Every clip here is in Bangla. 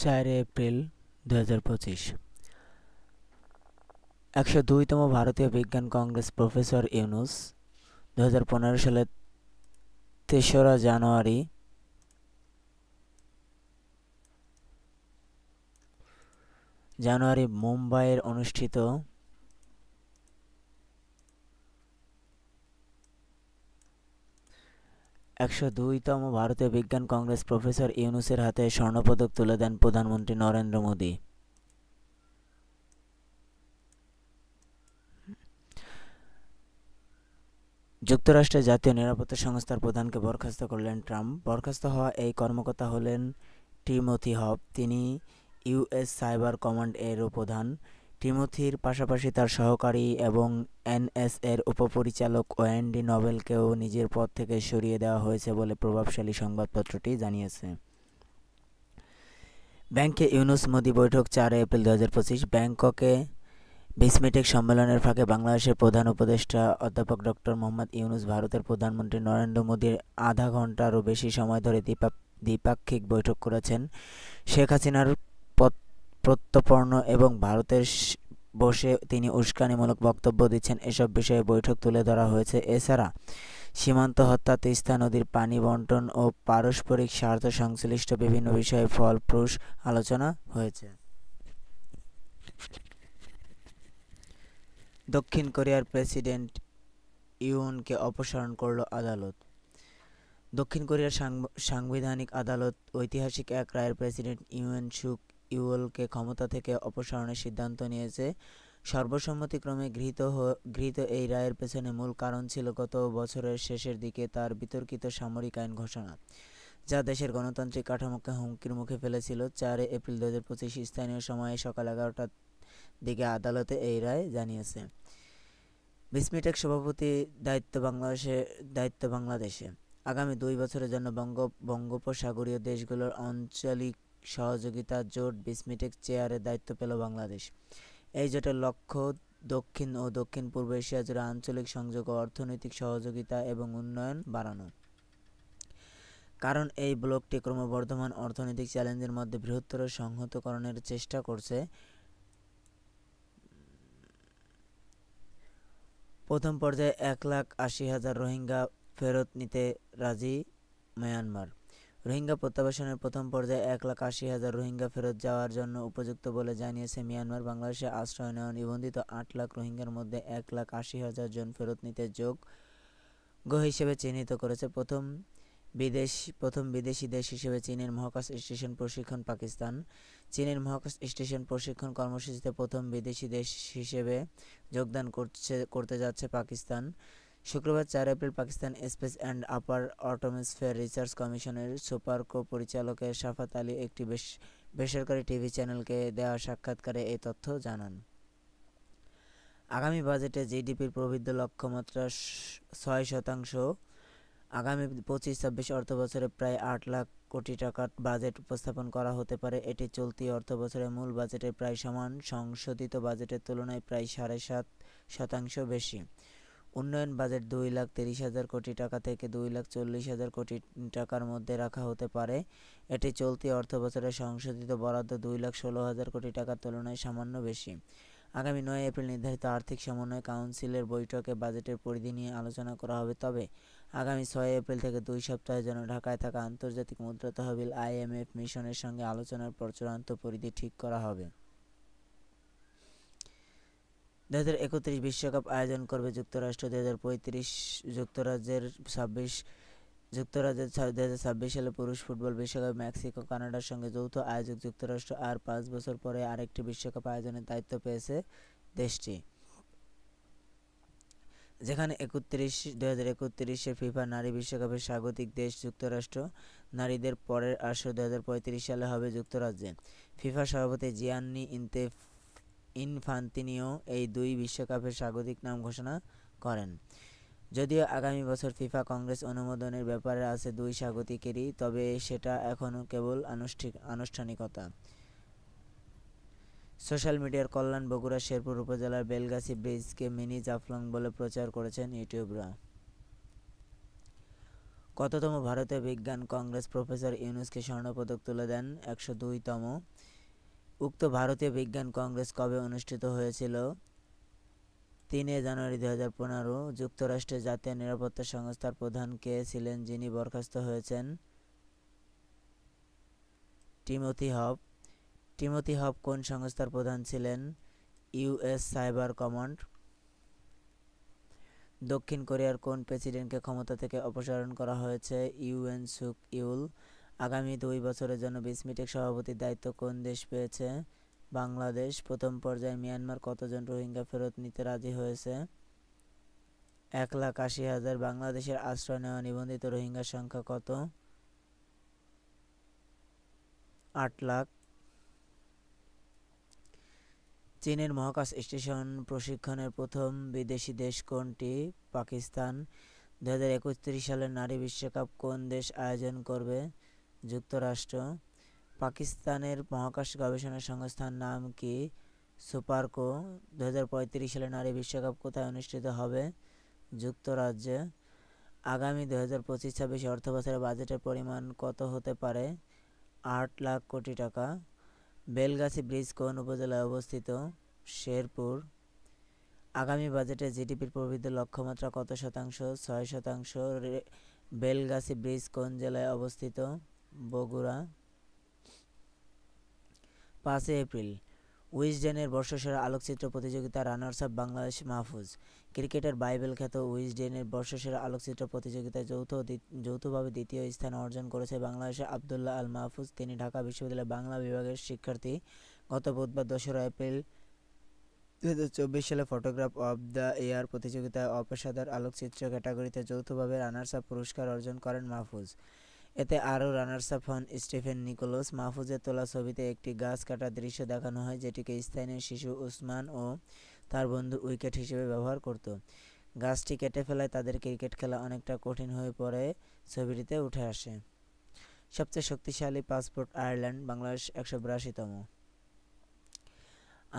4 এপ্রিল 2025। 102তম ভারতীয় বিজ্ঞান কংগ্রেস প্রফেসর ইউনূস 2015 সালের 3রা জানুয়ারি মুম্বাইয়ের অনুষ্ঠিত 102তম ভারতীয় বিজ্ঞান কংগ্রেস প্রফেসর ইউনূসের হাতে স্বর্ণপদক তুলে দেন প্রধানমন্ত্রী নরেন্দ্র মোদী। যুক্তরাষ্ট্রের জাতীয় নিরাপত্তা সংস্থার প্রধানকে বরখাস্ত করলেন ট্রাম্প। বরখাস্ত হওয়া এই কর্মকর্তা হলেন টিমোথি হব। তিনি ইউএস সাইবার কমান্ড এরও প্রধান। টিমোথির পাশাপাশি তার সহকারী এবং এনএসএর উপপরিচালক ওয়েন্ডি নোবেলকেও নিজের পদ থেকে সরিয়ে দেওয়া হয়েছে বলে প্রভাবশালী সংবাদপত্রটি জানিয়েছে। ব্যাংকে ইউনূস মোদি বৈঠক 4 এপ্রিল 2025। ব্যাংককে বিসমিটেক সম্মেলনের ফাঁকে বাংলাদেশের প্রধান উপদেষ্টা অধ্যাপক ডক্টর মোহাম্মদ ইউনূস ভারতের প্রধানমন্ত্রী নরেন্দ্র মোদীর আধা ঘণ্টারও বেশি সময় ধরে দ্বিপাক্ষিক বৈঠক করেছেন। শেখ হাসিনার প্রত্যর্পণ এবং ভারতের বসে তিনি উস্কানিমূলক বক্তব্য দিচ্ছেন, এসব বিষয়ে বৈঠক তুলে ধরা হয়েছে। এছাড়া সীমান্ত হত্যা, তিস্তা নদীর পানি বণ্টন ও পারস্পরিক স্বার্থ সংশ্লিষ্ট বিভিন্ন বিষয়ে ফলপ্রসূ আলোচনা হয়েছে। দক্ষিণ কোরিয়ার প্রেসিডেন্ট ইউনকে অপসারণ করল আদালত। দক্ষিণ কোরিয়ার সাংবিধানিক আদালত ঐতিহাসিক এক রায়ের প্রেসিডেন্ট ইউন সুক ইউলকে ক্ষমতা থেকে অপসারণের সিদ্ধান্ত নিয়েছে। সর্বসম্মতিক্রমে গৃহীত এই রায়ের পেছনে মূল কারণ ছিল গত বছরের শেষের দিকে তার বিতর্কিত সামরিক আইন ঘোষণা, যা দেশের গণতান্ত্রিক কাঠামোকে হুমকির মুখে ফেলেছিল। 4 এপ্রিল 2025 স্থানীয় সময়ে সকাল 11টার দিকে আদালতে এই রায় জানিয়েছে। বিসমিটেক সভাপতি দায়িত্ব বাংলাদেশে। আগামী 2 বছরের জন্য বঙ্গোপসাগরীয় দেশগুলোর আঞ্চলিক সহযোগিতা জোট বিসমিটেক চেয়ারের দায়িত্ব পেল বাংলাদেশ। এই জোটের লক্ষ্য দক্ষিণ ও দক্ষিণ পূর্ব এশিয়া জুড়ে আঞ্চলিক সংযোগ ও অর্থনৈতিক সহযোগিতা এবং উন্নয়ন বাড়ানো। কারণ এই ব্লকটি ক্রমবর্ধমান অর্থনৈতিক চ্যালেঞ্জের মধ্যে বৃহত্তর সংহতকরণের চেষ্টা করছে। প্রথম পর্যায়ে 1,80,000 রোহিঙ্গা ফেরত নিতে রাজি মিয়ানমার। রোহিঙ্গা প্রত্যাবাসনের প্রথম পর্যায়ে 1,80,000 রোহিঙ্গা ফেরত যাওয়ার জন্য উপযুক্ত বলে জানিয়েছে মিয়ানমার। বাংলাদেশে আশ্রয় নেওয়া নিবন্ধিত 8 লাখ রোহিঙ্গার মধ্যে 1,80,000 জন ফেরত নিতে যোগ্য হিসেবে চিহ্নিত করেছে। প্রথম বিদেশি দেশ হিসেবে চীনের মহাকাশ স্টেশন প্রশিক্ষণ পাকিস্তান। চীনের মহাকাশ স্টেশন প্রশিক্ষণ কর্মসূচিতে প্রথম বিদেশি দেশ হিসেবে যোগদান করতে যাচ্ছে পাকিস্তান। শুক্রবার 4 April Pakistan space and upper atmosphere research কমিশনের সুপার পরিচালকের শাফাত আলী একটি বেসরকারি টিভি চ্যানেলকে দেওয়া সাক্ষাৎকারে এই তথ্য জানান। আগামী বাজেটে জিডিপির প্রবৃদ্ধি লক্ষ্যমাত্রা 6%। আগামী 25-26 অর্থবছরে প্রায় 8 লাখ কোটি টাকার বাজেট উপস্থাপন করা হতে পারে। এটি চলতি অর্থবছরের মূল বাজেটের প্রায় সমান, সংশোধিত বাজেটের তুলনায় প্রায় 7.5% বেশি। উন্নয়ন বাজেট 2,30,000 কোটি টাকা থেকে 2,40,000 কোটি টাকার মধ্যে রাখা হতে পারে। এটি চলতি অর্থবছরের সংশোধিত বরাদ্দ 2,16,000 কোটি টাকার তুলনায় সামান্য বেশি। আগামী 9 এপ্রিল নির্ধারিত আর্থিক সমন্বয় কাউন্সিলের বৈঠকে বাজেটের পরিধি নিয়ে আলোচনা করা হবে। তবে আগামী 6 এপ্রিল থেকে 2 সপ্তাহের জন্য ঢাকায় থাকা আন্তর্জাতিক মুদ্রা তহবিল IMF মিশনের সঙ্গে আলোচনার পর চূড়ান্ত পরিধি ঠিক করা হবে। 2031 বিশ্বকাপ আয়োজন করবে যুক্তরাষ্ট্র। 2035 যুক্তরাজ্যের 2026 সালে পুরুষ ফুটবল বিশ্বকাপ মেক্সিকো কানাডার সঙ্গে যৌথ আয়োজক যুক্তরাষ্ট্র। আর 5 বছর পরে আরেকটি বিশ্বকাপ আয়োজনের দায়িত্ব পেয়েছে দেশটি, যেখানে 2031 ফিফা নারী বিশ্বকাপের স্বাগতিক দেশ যুক্তরাষ্ট্র। নারীদের পরের আসর 2035 সালে হবে যুক্তরাজ্যে। ফিফা সভাপতি জিয়ান্নি ইনফান্তিনিও এই 2 বিশ্বকাপের স্বাগতিক নাম ঘোষণা করেন। যদিও আগামী বছর ফিফা কংগ্রেস অনুমোদনের ব্যাপারে আছে 2 স্বাগতিকেরই, তবে সেটা এখনও কেবল আনুষ্ঠানিকতা। সোশ্যাল মিডিয়ার কল্যাণ। বগুড়া শেরপুর উপজেলার বেলগাছি ব্রিজকে মিনি জাফলং বলে প্রচার করেছেন ইউটিউবরা। কততম ভারতীয় বিজ্ঞান কংগ্রেস প্রফেসর ইউনূসকে স্বর্ণপদক তুলে দেন? 102তম। উক্ত ভারতীয় বিজ্ঞান কংগ্রেস কবে অনুষ্ঠিত হয়েছিল? 3 জানুয়ারি 2015। যুক্তরাষ্ট্রের জাতীয় নিরাপত্তা সংস্থার প্রধান কে ছিলেন যিনি বরখাস্ত হয়েছেন? টিমোথি হব। টিমোথি হব কোন সংস্থার প্রধান ছিলেন? US cyber command. দক্ষিণ কোরিয়ার কোন প্রেসিডেন্টকে ক্ষমতা থেকে অপসারণ করা হয়েছে? ইউন সুক ইউল। আগামী 2 বছরের জন্য বিসমিটেক সভাপতির দায়িত্ব কোন দেশ পেয়েছে? বাংলাদেশ। প্রথম পর্যায়ে মিয়ানমার কতজন রোহিঙ্গা ফেরত নিতে রাজি হয়েছে? 1,80,000। বাংলাদেশের আশ্রয় নেওয়া নিবন্ধিত রোহিঙ্গার সংখ্যা কত? 8 লাখ। চীনের মহাকাশ স্টেশন প্রশিক্ষণের প্রথম বিদেশি দেশ কোনটি? পাকিস্তান। 2031 সালের নারী বিশ্বকাপ কোন দেশ আয়োজন করবে? যুক্তরাষ্ট্র। পাকিস্তানের মহাকাশ গবেষণা সংস্থার নাম কি? সুপারকো। 2035 সালে নারী বিশ্বকাপ কোথায় অনুষ্ঠিত হবে? যুক্তরাজ্যে। আগামী 2025-26 অর্থবছরে বাজেটের পরিমাণ কত হতে পারে? 8 লাখ কোটি টাকা। বেলগাছি ব্রিজ কোন উপজেলায় অবস্থিত? শেরপুর। আগামী বাজেটে জিডিপির প্রবৃদ্ধির লক্ষ্যমাত্রা কত শতাংশ? 6%। বেলগাছি ব্রিজ কোন জেলায় অবস্থিত? বগুড়া। 5 এপ্রিল উইজডেনের বর্ষসেরা আলোকচিত্র প্রতিযোগিতা রানার্স আপ বাংলাদেশ মাহফুজ। ক্রিকেটের বাইবেল খ্যাত উইজডেনের বর্ষসেরা আলোকচিত্র প্রতিযোগিতায় যৌথভাবে দ্বিতীয় স্থান অর্জন করেছে বাংলাদেশের আবদুল্লাহ আল মাহফুজ। তিনি ঢাকা বিশ্ববিদ্যালয়ের বাংলা বিভাগের শিক্ষার্থী। গত বুধবার 2 এপ্রিল 2024 সালে ফটোগ্রাফ অব দ্য ইয়ার প্রতিযোগিতায় অপেশাদার আলোকচিত্র ক্যাটাগরিতে যৌথভাবে রানার্স আপ পুরস্কার অর্জন করেন মাহফুজ। এতে আরও রানার্স আপ হন স্টিফেন নিকোলাস। মাহফুজের তোলা ছবিতে একটি গাছ কাটার দৃশ্য দেখানো হয়, যেটিকে স্থানীয় শিশু উসমান ও তার বন্ধুর উইকেট হিসেবে ব্যবহার করত। গাছটি কেটে ফেলায় তাদের ক্রিকেট খেলা অনেকটা কঠিন হয়ে পড়ে ছবিটিতে উঠে আসে। সবচেয়ে শক্তিশালী পাসপোর্ট আয়ারল্যান্ড। বাংলাদেশ 182তম।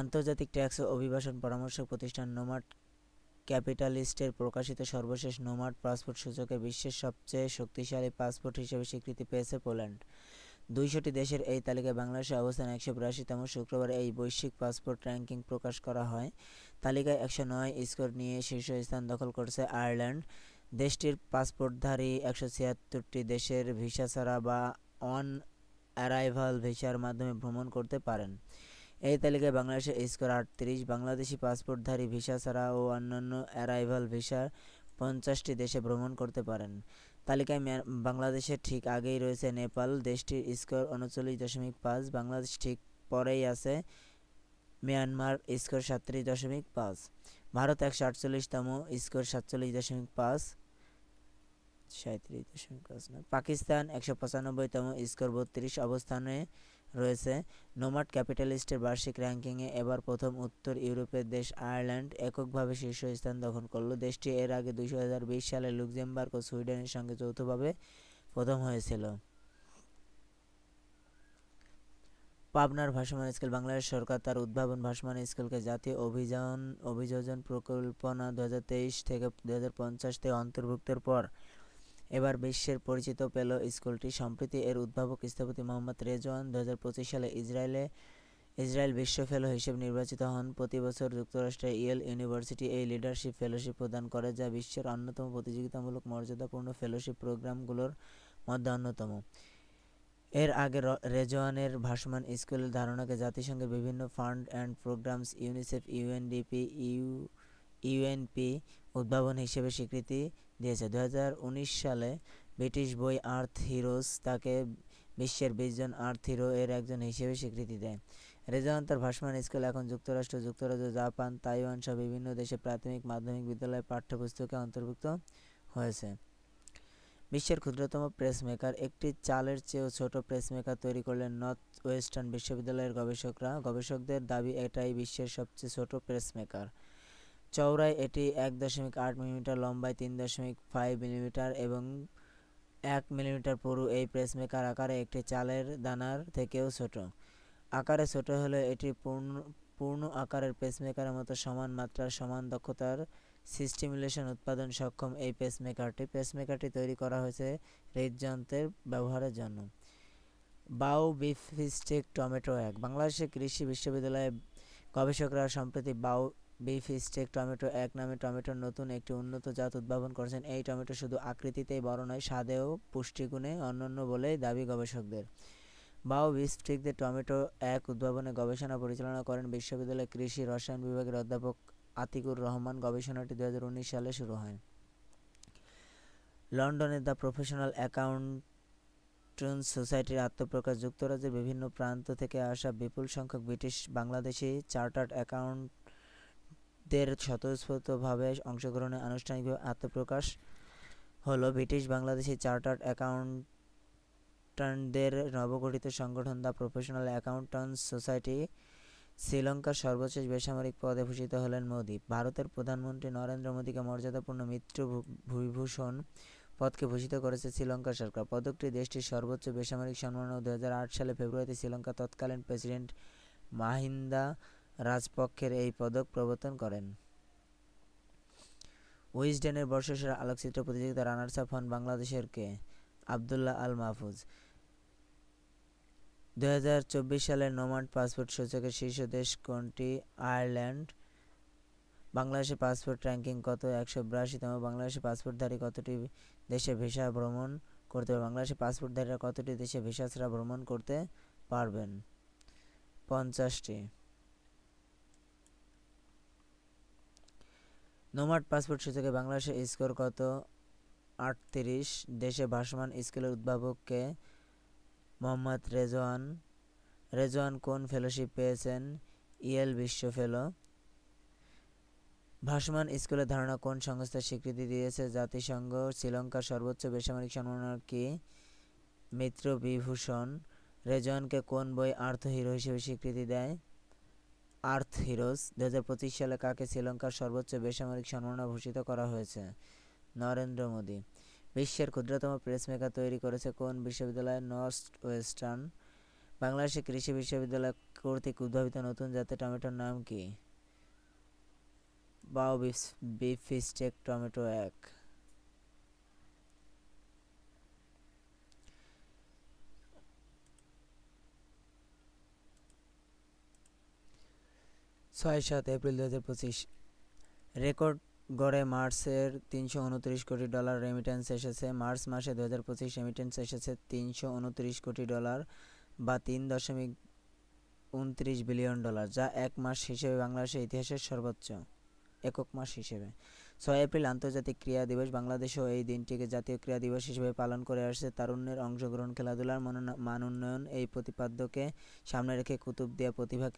আন্তর্জাতিক ট্যাক্স ও অভিবাসন পরামর্শক প্রতিষ্ঠান নোমাড ক্যাপিটালিস্টের প্রকাশিত সর্বশেষ নোমাড পাসপোর্ট সূচকে বিশ্বের সবচেয়ে শক্তিশালী পাসপোর্ট হিসেবে স্বীকৃতি পেয়েছে পোল্যান্ড। 200টি দেশের এই তালিকায় বাংলাদেশের অবস্থান 182তম। শুক্রবার এই বৈশ্বিক পাসপোর্ট র্যাঙ্কিং প্রকাশ করা হয়। তালিকায় 109 স্কোর নিয়ে শীর্ষস্থান দখল করেছে আয়ারল্যান্ড। দেশটির পাসপোর্টধারী 176টি দেশের ভিসা ছাড়া বা অন অ্যারাইভাল ভিসার মাধ্যমে ভ্রমণ করতে পারেন। এই তালিকায় বাংলাদেশের স্কোর 38। বাংলাদেশি পাসপোর্টধারী ভিসা ছাড়া ও অন্যান্য অ্যারাইভাল ভিসার 50টি দেশে ভ্রমণ করতে পারেন। তালিকায় বাংলাদেশের ঠিক আগেই রয়েছে নেপাল। দেশটির স্কোর 39.5। বাংলাদেশ ঠিক পরেই আছে মিয়ানমার, স্কোর 37.5। ভারত 148তম, স্কোর 47.5। 37.5 না। পাকিস্তান 195তম, স্কোর 32 অবস্থানে রয়েছে। নোমাড ক্যাপিটালিস্টের বার্ষিক র্যাঙ্কিংয়ে এবার প্রথম উত্তর ইউরোপের দেশ আয়ারল্যান্ড এককভাবে শীর্ষস্থান দখল করল। দেশটি এর আগে 2020 সালে লুক্সেমবার্গ ও সুইডেনের সঙ্গে যৌথভাবে প্রথম হয়েছিল। পাবনার ভাসমান স্কুল। বাংলাদেশ সরকার তার উদ্ভাবন ভাসমান স্কুলকে জাতীয় অভিযোজন পরিকল্পনা 2023-2050-তে অন্তর্ভুক্তের পর এবার বিশ্বের পরিচিত পেল স্কুলটি। সম্প্রতি এর উদ্ভাবক স্থপতি মোহাম্মদ রেজওয়ান 2025 সালে ইসরায়েল বিশ্ব ফেলো হিসেবে নির্বাচিত হন। প্রতি বছর যুক্তরাষ্ট্রের ইয়েল ইউনিভার্সিটি এই লিডারশিপ ফেলোশিপ প্রদান করে, যা বিশ্বের অন্যতম প্রতিযোগিতামূলক মর্যাদাপূর্ণ ফেলোশিপ প্রোগ্রামগুলোর মধ্যে অন্যতম। এর আগে রেজওয়ানের ভাসমান স্কুলের ধারণাকে জাতিসংঘের বিভিন্ন fund and programs, UNICEF, UNDP, UNEP উদ্ভাবন হিসেবে স্বীকৃতি দিয়েছে। 2019 সালে ব্রিটিশ বই আর্থ হিরোজ তাকে বিশ্বের 20 জন আর্থ হিরো এর একজন হিসেবে স্বীকৃতি দেয়। রেজওয়ান তার ভাসমান স্কুল এখন যুক্তরাজ্য, জাপান, তাইওয়ান সহ বিভিন্ন দেশে প্রাথমিক মাধ্যমিক বিদ্যালয়ের পাঠ্যপুস্তকে অন্তর্ভুক্ত হয়েছে। বিশ্বের ক্ষুদ্রতম প্রেসমেকার। একটি চালের চেয়েও ছোট প্রেসমেকার তৈরি করলেন নর্থ ওয়েস্টার্ন বিশ্ববিদ্যালয়ের গবেষকরা। গবেষকদের দাবি এটাই বিশ্বের সবচেয়ে ছোট প্রেসমেকার। চওড়ায় এটি 1.8 মিলিমিটার, লম্বায় 3.5 মিলিমিটার এবং 1 মিলিমিটার পুরু। এই প্রেসমেকার আকারে একটি চালের দানার থেকেও ছোট। আকারে ছোট হলেও এটি পূর্ণ আকারের পেসমেকারের মতো সমান মাত্রার সমান দক্ষতার সিস্টিমুলেশন উৎপাদন সক্ষম এই পেসমেকারটি তৈরি করা হয়েছে হৃদযন্ত্রের ব্যবহারের জন্য। বাও বিফস্টেক টমেটো 1। বাংলাদেশের কৃষি বিশ্ববিদ্যালয়ের গবেষকরা সম্প্রতি বাও বিফস্টেক টমেটো 1 নামে টমেটোর নতুন একটি উন্নত জাত উদ্ভাবন করেছেন। এই টমেটো শুধু আকৃতিতেই বড় নয়, স্বাদেও পুষ্টিগুণে অনন্য বলেই দাবি গবেষকদের। বাও বিফস্টেক টমেটো 1 উদ্ভাবনে গবেষণা পরিচালনা করেন বিশ্ববিদ্যালয়ের কৃষি রসায়ন বিভাগের অধ্যাপক আতিকুর রহমান। গবেষণাটি 2019 সালে শুরু হয়। লন্ডনের দ্য প্রফেশনাল অ্যাকাউন্ট্যান্টস সোসাইটির আত্মপ্রকাশ। যুক্তরাজ্যের বিভিন্ন প্রান্ত থেকে আসা বিপুল সংখ্যক ব্রিটিশ বাংলাদেশি চার্টার্ড অ্যাকাউন্ট্যান্টদের স্বতঃস্ফূর্তভাবে অংশগ্রহণে আনুষ্ঠানিকভাবে আত্মপ্রকাশ হলো ব্রিটিশ বাংলাদেশি চার্টার্ড অ্যাকাউন্ট্যান্টদের নবগঠিত সংগঠন দ্য প্রফেশনাল অ্যাকাউন্ট্যান্টস সোসাইটি। শ্রীলঙ্কার সর্বোচ্চ বেসামরিক পদে ভূষিত হলেন মোদি। ভারতের প্রধানমন্ত্রী নরেন্দ্র মোদিকে মর্যাদাপূর্ণ মিত্র বিভূষণ পদকে ভূষিত করেছে শ্রীলঙ্কা সরকার। পদকটি দেশটির সর্বোচ্চ বেসামরিক সম্মাননা। 2008 সালে ফেব্রুয়ারিতে শ্রীলঙ্কার তৎকালীন প্রেসিডেন্ট মাহিন্দা রাজপক্ষের এই পদক প্রবর্তন করেন। উইজডেনের বর্ষসেরা আলোকচিত্র প্রতিযোগিতা রানার্স আপ হন বাংলাদেশের কে? আবদুল্লাহ আল মাহফুজ। 2024 সালের নোম্যাড পাসপোর্ট সূচকের শীর্ষ দেশ কোনটি? আয়ারল্যান্ড। বাংলাদেশের পাসপোর্ট র্যাঙ্কিং কত? 182তম। বাংলাদেশের পাসপোর্টধারী কতটি দেশে ভিসা ভ্রমণ করতে পারবে? বাংলাদেশের পাসপোর্টধারীরা কতটি দেশে ভিসা ছাড়া ভ্রমণ করতে পারবেন? 50টি। নোম্যাড পাসপোর্ট সূচকে বাংলাদেশের স্কোর কত? 38। দেশে ভাসমান স্কুলের উদ্ভাবক কে? মোহাম্মদ রেজওয়ান। রেজওয়ান কোন ফেলোশিপ পেয়েছেন? ইয়েল বিশ্ব ফেলো। ভাসমান স্কুলের ধারণা কোন সংস্থা স্বীকৃতি দিয়েছে? জাতিসংঘ। শ্রীলঙ্কার সর্বোচ্চ বেসামরিক সম্মাননা কি? মিত্র বিভূষণ। রেজওয়ানকে কোন বই আর্থ হিরো হিসেবে স্বীকৃতি দেয়? আর্থ হিরোজ। 2025 সালে কাকে শ্রীলঙ্কার সর্বোচ্চ বেসামরিক সম্মাননা ভূষিত করা হয়েছে? নরেন্দ্র মোদি। বিশ্বের ক্ষুদ্রতম প্রেসমেকার তৈরি করেছে কোন বিশ্ববিদ্যালয়? North western. বাংলাদেশের কৃষি বিশ্ববিদ্যালয় কর্তৃক উদ্ভাবিত নতুন জাতের টমেটোর নাম কি? বাও বিফস্টেক টমেটো 1। 6-7 এপ্রিল 2025 রেকর্ড গড়ে মার্চের $329 কোটি রেমিটেন্স এসেছে। মার্চ মাসে 2025 রেমিটেন্স এসেছে $329 কোটি, বা $3.29 বিলিয়ন, যা এক মাস হিসেবে বাংলাদেশের ইতিহাসের সর্বোচ্চ একক মাস হিসেবে। 6 এপ্রিল আন্তর্জাতিক ক্রীড়া দিবস। বাংলাদেশও এই দিনটিকে জাতীয় ক্রীড়া দিবস হিসেবে পালন করে আসছে। তারুণ্যের অংশগ্রহণ, খেলাধুলার মান উন্নয়ন এই প্রতিপাদ্যকে সামনে রেখে কুতুবদিয়া প্রতিভা